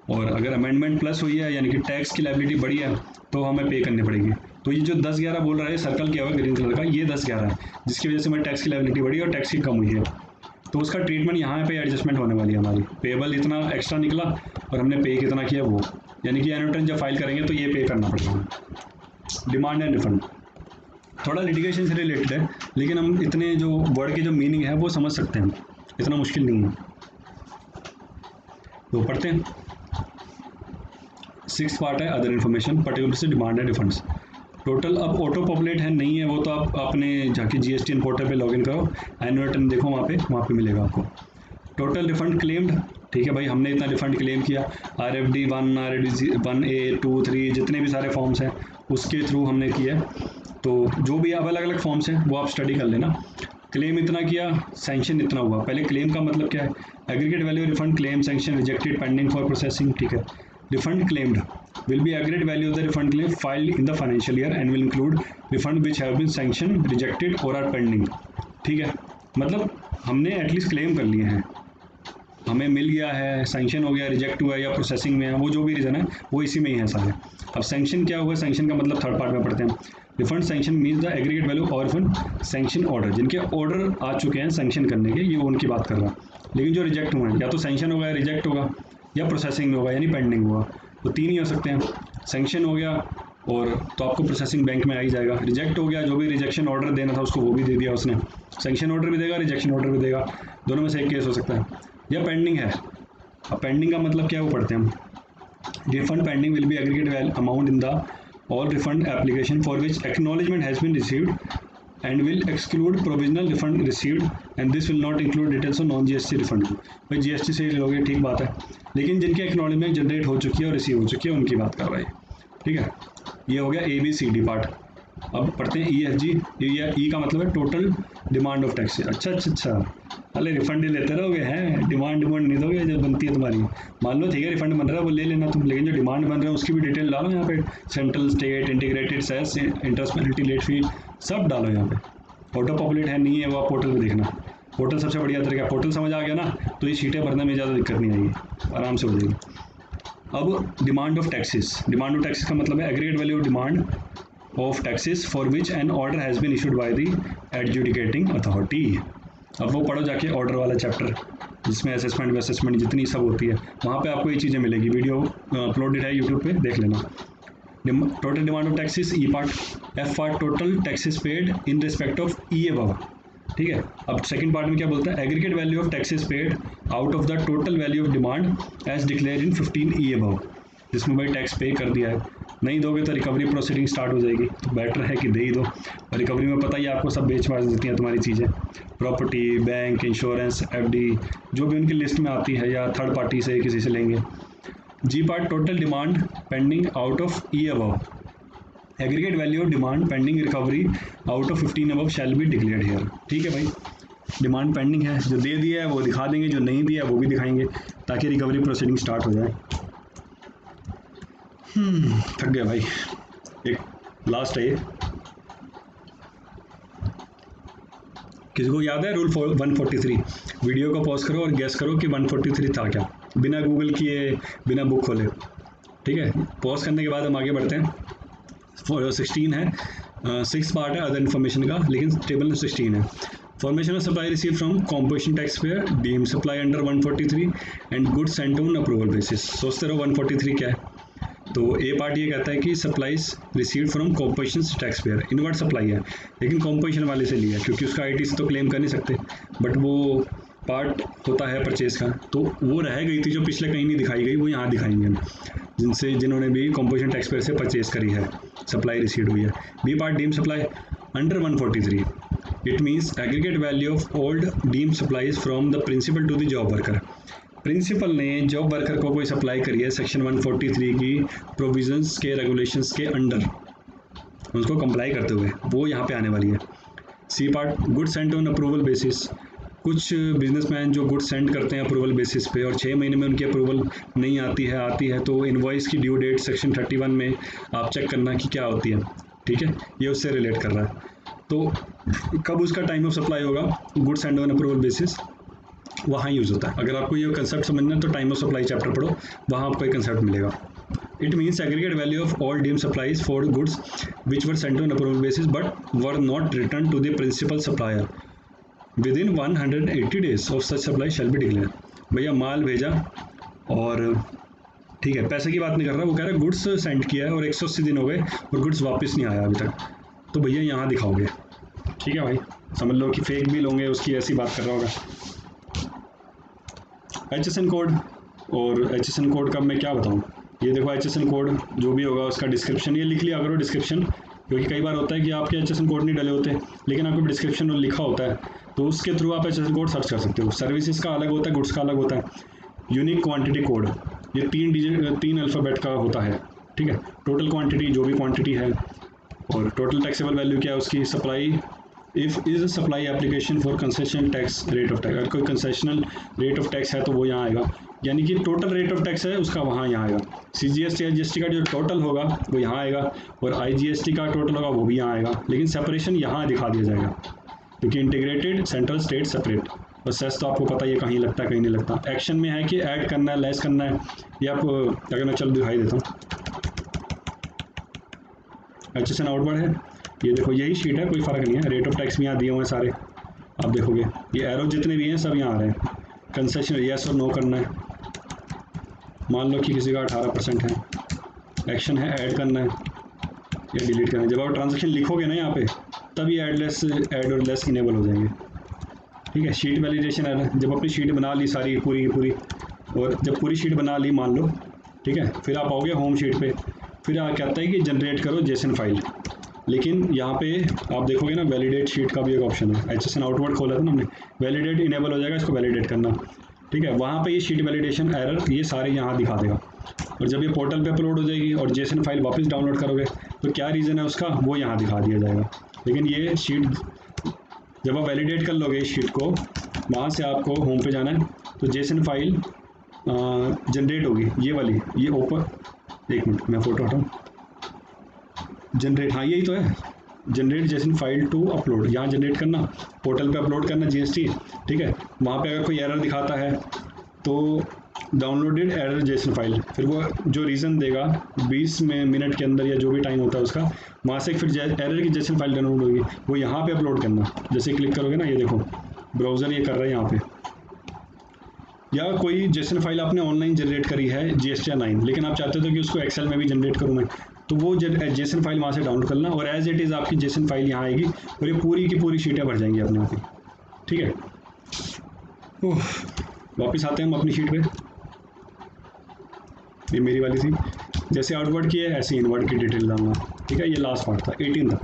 और अगर अमेंडमेंट प्लस हुई है यानी कि टैक्स की लायबिलिटी बढ़ी है तो हमें पे करनी पड़ेगी। तो ये जो 10-11 बोल रहा है सर्कल किया हुआ ग्रीन कलर का, ये 10-11 है, जिसकी वजह से हमें टैक्स की लायबिलिटी बढ़ी और टैक्स की कम हुई है, तो उसका ट्रीटमेंट यहाँ पे एडजस्टमेंट होने वाली है हमारी। पेबल इतना एक्स्ट्रा निकला और हमने पे कितना किया वो, यानी कि एनुअल रिटर्न जब फाइल करेंगे तो ये पे करना पड़ेगा। डिमांड एंड रिफंड थोड़ा लिटिगेशन से रिलेटेड है, लेकिन हम इतने जो वर्ड के जो मीनिंग है वो समझ सकते हैं, इतना मुश्किल नहीं है। तो पढ़ते हैं। 6th पार्ट है अदर इन्फॉर्मेशन, पर्टिकुलर से डिमांड एंड रिफंड्स। टोटल अब ऑटो पॉपुलेट है नहीं है, वो तो आप अपने जाके GST पोर्टल पे लॉगिन करो, एनुअल रिटर्न देखो वहाँ पे मिलेगा आपको। टोटल रिफंड क्लेम्ड, ठीक है भाई, हमने इतना रिफंड क्लेम किया, RFD 1, RFD 1A 2 3 जितने भी सारे फॉर्म्स हैं उसके थ्रू हमने किया, तो जो भी अब अलग अलग फॉर्म्स हैं वो आप स्टडी कर लेना। क्लेम इतना किया, सैंक्शन इतना हुआ। पहले क्लेम का मतलब क्या है, aggregate value refund claim sanction rejected pending for processing, ठीक है। Refund claimed will be aggregate value of the refund claim filed in the financial year and will include refund which have been sanctioned, rejected or are pending, ठीक है। मतलब हमने at least claim कर लिए हैं, हमें मिल गया है, सैंक्शन हो गया, रिजेक्ट हुआ है या प्रोसेसिंग में है, वो जो भी रीज़न है वो इसी में ही है सारे। अब सैंक्शन क्या हुआ, सैंक्शन का मतलब थर्ड पार्ट में पढ़ते हैं। Refund sanction means the aggregate value और रिफंड सैंक्शन ऑर्डर, जिनके ऑर्डर आ चुके हैं सैंक्शन करने के, ये उनकी बात कर रहा है। लेकिन जो रिजेक्ट हुए हैं या तो सैंक्शन होगा या रिजेक्ट होगा या प्रोसेसिंग में होगा यानी पेंडिंग हुआ, तो 3 ही हो सकते हैं। सैंक्शन हो गया और तो आपको प्रोसेसिंग बैंक में आ ही जाएगा, रिजेक्ट हो गया, जो भी रिजेक्शन ऑर्डर देना था उसको वो भी दे दिया उसने, सैंक्शन ऑर्डर भी देगा, रिजेक्शन ऑर्डर भी देगा, दोनों में से एक केस हो सकता है। या पेंडिंग है, अब पेंडिंग का मतलब क्या है वो पढ़ते हैं हम। Refund pending will be aggregate amount in the all refund application for which acknowledgement has been received and will exclude provisional refund received and this will not include details of non GST refund. भाई GST से लोगे ठीक बात है, लेकिन जिनके acknowledgement generate हो चुकी है और रिसीव हो चुकी है उनकी बात कर रहा है। ठीक है, ये हो गया ABCD पार्ट। अब पढ़ते हैं EFG। ई का मतलब है टोटल डिमांड ऑफ टैक्स। अच्छा, अरे रिफंड लेते रहोगे हैं, डिमांड नहीं दोगे जब बनती है तुम्हारी। मान लो ठीक है रिफंड बन रहा है वो ले लेना तुम, लेकिन जो डिमांड बन रहा है उसकी भी डिटेल डालो यहाँ पे। Central, state, integrated, cess, interest, penalty, late fee सब डालो यहाँ पे। ऑटो पॉपुलेट है नहीं है वो आप पोर्टल में देखना। पोर्टल सबसे बढ़िया तरीका, पोर्टल समझ आ गया ना तो ये शीटें भरने में ज़्यादा दिक्कत नहीं आएगी, आराम से हो जाएगी। अब demand of taxes. Demand of taxes का मतलब है aggregate value of demand of taxes for which an order has been issued by the adjudicating authority. अब वो पढ़ो जाके ऑर्डर वाला चैप्टर जिसमें असेसमेंट जितनी सब होती है, वहाँ पे आपको ये चीज़ें मिलेगी। वीडियो अपलोडेड है यूट्यूब पे, देख लेना। Total demand of taxes E part. F part total taxes paid in respect of E above. ठीक है, अब सेकंड पार्ट में क्या बोलता है, aggregate value of taxes paid out of the total value of demand as declare in 15E above. जिसमें भाई tax पे कर दिया है, नहीं दोगे तो रिकवरी प्रोसीडिंग स्टार्ट हो जाएगी। तो बेटर है कि दे ही दो। और रिकवरी में पता ही आपको सब बेच बाच देती हैं तुम्हारी चीज़ें, प्रॉपर्टी, बैंक, इंश्योरेंस, FD जो भी उनकी लिस्ट में आती है, या थर्ड पार्टी से किसी से लेंगे। G part total demand pending out of E above. Aggregate value of demand pending recovery out of 15 above shall be declared here. ठीक है भाई, डिमांड पेंडिंग है, जो दे दिया है वो दिखा देंगे, जो नहीं दिया है वो भी दिखाएंगे, ताकि रिकवरी प्रोसीडिंग स्टार्ट हो जाए। थक गया भाई। एक लास्ट है ये, किसी को याद है रूल 143? वीडियो को पॉज करो और गेस करो कि 143 था क्या, बिना गूगल किए, बिना बुक खोले। ठीक है, पॉज करने के बाद हम आगे बढ़ते हैं। 16 है, 6 पार्ट है अदर इन्फॉर्मेशन का, लेकिन टेबल में 16 है। Formation of supply receive from composition tax payer, deem supply under 143 and goods sent on approval basis. सोचते रहो 143 क्या है। तो ए पार्ट ये कहता है कि supplies received from composition tax pair, inward supply है लेकिन कॉम्पोजिशन वाले से लिया, क्योंकि उसका IT से तो क्लेम कर नहीं सकते, बट वो पार्ट होता है परचेज का। तो वो रह गई थी जो पिछले कहीं नहीं दिखाई गई, वो यहाँ दिखाएंगे हम, जिन्होंने भी कॉम्पोजिशन टैक्स पेयर से परचेज करी है, सप्लाई रिसीव्ड हुई है। B part deem supply under 143, it means aggregate value of old deem supplies from the principal to the job worker. Principal ने जॉब वर्कर को कोई सप्लाई करी है सेक्शन 143 की प्रोविजंस के, रेगुलेशंस के अंडर, उसको कंप्लाई करते हुए, वो यहाँ पे आने वाली है। C part good sent on approval basis. कुछ बिजनेसमैन जो गुड सेंड करते हैं अप्रूवल बेसिस पे और 6 महीने में उनकी अप्रूवल नहीं आती है तो इनवॉइस की ड्यू डेट सेक्शन 31 में आप चेक करना कि क्या होती है। ठीक है, ये उससे रिलेट कर रहा है। तो कब उसका टाइम ऑफ सप्लाई होगा, good send on approval basis, वहाँ यूज़ होता है। अगर आपको ये कंसेप्ट समझना है तो टाइम ऑफ सप्लाई चैप्टर पढ़ो, वहाँ आपको एक कंसेप्ट मिलेगा। It means aggregate value of all deem supplies for goods which were sent on approval basis but were not return to the principal supplier within 180 days of such supply shall be declare. भैया माल भेजा और ठीक है, पैसे की बात नहीं कर रहा, वो कह रहा है गुड्स सेंड किया है और 180 दिन हो गए और गुड्स वापस नहीं आया अभी तक, तो भैया यहाँ दिखाओगे। ठीक है भाई, समझ लो कि फेक बिल होंगे, उसकी ऐसी बात कर रहा होगा। HSN कोड, और HSN कोड का मैं क्या बताऊँ, ये देखो HSN कोड जो भी होगा उसका डिस्क्रिप्शन ये लिख लिया करो, डिस्क्रिप्शन, क्योंकि कई बार होता है कि आपके HSN कोड नहीं डले होते लेकिन आपको डिस्क्रिप्शन में लिखा होता है, तो उसके थ्रू आप HSN कोड सर्च कर सकते हो। सर्विसेज का अलग होता है, गुड्स का अलग होता है। यूनिक क्वांटिटी कोड, ये 3 अल्फ़ाबेट का होता है। ठीक है, टोटल क्वांटिटी जो भी क्वांटिटी है, और टोटल टैक्सेबल वैल्यू क्या है उसकी, supply if is supply application for concessional tax rate of tax, अगर कोई कंसेशनल रेट ऑफ टैक्स है तो वो यहाँ आएगा, यानी कि टोटल रेट ऑफ टैक्स है उसका वहाँ यहाँ आएगा। CGST IGST का जो टोटल होगा वो यहाँ आएगा, और IGST का टोटल होगा वो भी यहाँ आएगा, लेकिन सेपरेशन यहाँ दिखा दिया जाएगा क्योंकि इंटीग्रेटेड सेंट्रल स्टेट सेपरेट। और सेस तो आपको पता है ये कहीं लगता है कहीं नहीं लगता। एक्शन में है कि ऐड करना है, लेस करना है, ये आप अगर मैं चल दिखाई देता हूँ। HSN आउटवर्ड है, ये देखो यही शीट है, कोई फ़र्क नहीं है। रेट ऑफ टैक्स भी यहाँ दिए हुए हैं सारे, आप देखोगे ये एरो जितने भी हैं सब यहाँ आ रहे हैं। कंसेशन येस और नो करना है, मान लो कि किसी का 18% है। एक्शन है ऐड करना है या डिलीट करना है। जब आप ट्रांजेक्शन लिखोगे ना यहाँ पे, तब ये ऐड और लेस इनेबल हो जाएंगे। ठीक है, शीट वैलिडेशन है, जब अपनी शीट बना ली सारी पूरी की पूरी, और जब पूरी शीट बना ली मान लो, ठीक है, फिर आप आओगे होम शीट पे, फिर आप कहता है कि जनरेट करो जेसन फाइल। लेकिन यहाँ पे आप देखोगे ना, वैलिडेट शीट का भी एक ऑप्शन है। HSN आउटवर्ड खोला था ना हमने, वैलिडेट इनेबल हो जाएगा, इसको वैलिडेट करना, ठीक है। वहाँ पे ये शीट वैलिडेशन एरर ये सारे यहाँ दिखा देगा। और जब ये पोर्टल पे अपलोड हो जाएगी और जेसन फाइल वापस डाउनलोड करोगे तो क्या रीज़न है उसका, वो यहाँ दिखा दिया जाएगा। लेकिन ये शीट जब आप वैलिडेट कर लोगे इस शीट को, वहाँ से आपको होम पे जाना है, तो जेसन फाइल जनरेट होगी, ये वाली, ये ओपन, एक मिनट मैं फ़ोटो हटाऊँ, जनरेट, हाँ यही तो है, generate JSON file to upload, यहाँ जनरेट करना, पोर्टल पे अपलोड करना GST, ठीक है। वहाँ पे अगर कोई एरर दिखाता है तो डाउनलोडेड एरर जेसन फाइल, फिर वो जो रीज़न देगा 20 मिनट के अंदर या जो भी टाइम होता है उसका, वहाँ से फिर एरर की जेसन फाइल डाउनलोड होगी, वो यहाँ पे अपलोड करना। जैसे क्लिक करोगे ना, ये देखो ब्राउज़र ये कर रहा है यहाँ पे, या कोई जेसन फाइल आपने ऑनलाइन जनरेट करी है GST9, लेकिन आप चाहते हो कि उसको एक्सेल में भी जनरेट करूँ मैं, तो वो जेसन फाइल वहाँ से डाउनलोड करना और एज इट इज़ आपकी जेसन फाइल यहाँ आएगी और ये पूरी की पूरी शीटें भर जाएंगी अपने आप ही, ठीक है। वापस आते हैं हम अपनी शीट पे, ये मेरी वाली थी, जैसे आउटवर्ड की है ऐसे इनवर्ड की डिटेल डालना, ठीक है। ये लास्ट पार्ट था 18 तक।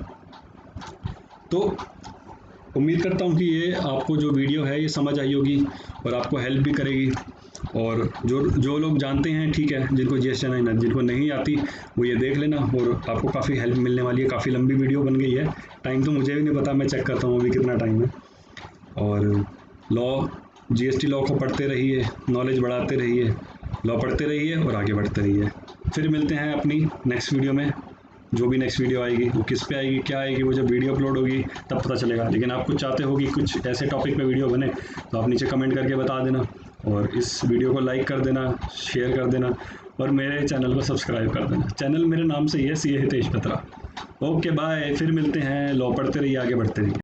तो उम्मीद करता हूँ कि ये आपको जो वीडियो है ये समझ आई होगी और आपको हेल्प भी करेगी। और जो लोग जानते हैं, ठीक है, जिनको GST9 है, जिनको नहीं आती वो ये देख लेना और आपको काफ़ी हेल्प मिलने वाली है। काफ़ी लंबी वीडियो बन गई है, टाइम तो मुझे भी नहीं पता, मैं चेक करता हूँ अभी कितना टाइम है। और GST लॉ को पढ़ते रहिए, नॉलेज बढ़ाते रहिए, लॉ पढ़ते रहिए और आगे बढ़ते रहिए। फिर मिलते हैं अपनी नेक्स्ट वीडियो में। जो भी नेक्स्ट वीडियो आएगी वो किस पे आएगी, क्या आएगी, वो जब वीडियो अपलोड होगी तब पता चलेगा। लेकिन आप कुछ चाहते हो कि कुछ ऐसे टॉपिक पे वीडियो बने तो आप नीचे कमेंट करके बता देना और इस वीडियो को लाइक कर देना, शेयर कर देना और मेरे चैनल को सब्सक्राइब कर देना। चैनल मेरे नाम से ही है, CA Hitesh Batra. Okay bye, फिर मिलते हैं। लॉ पढ़ते रहिए, आगे बढ़ते रहिए।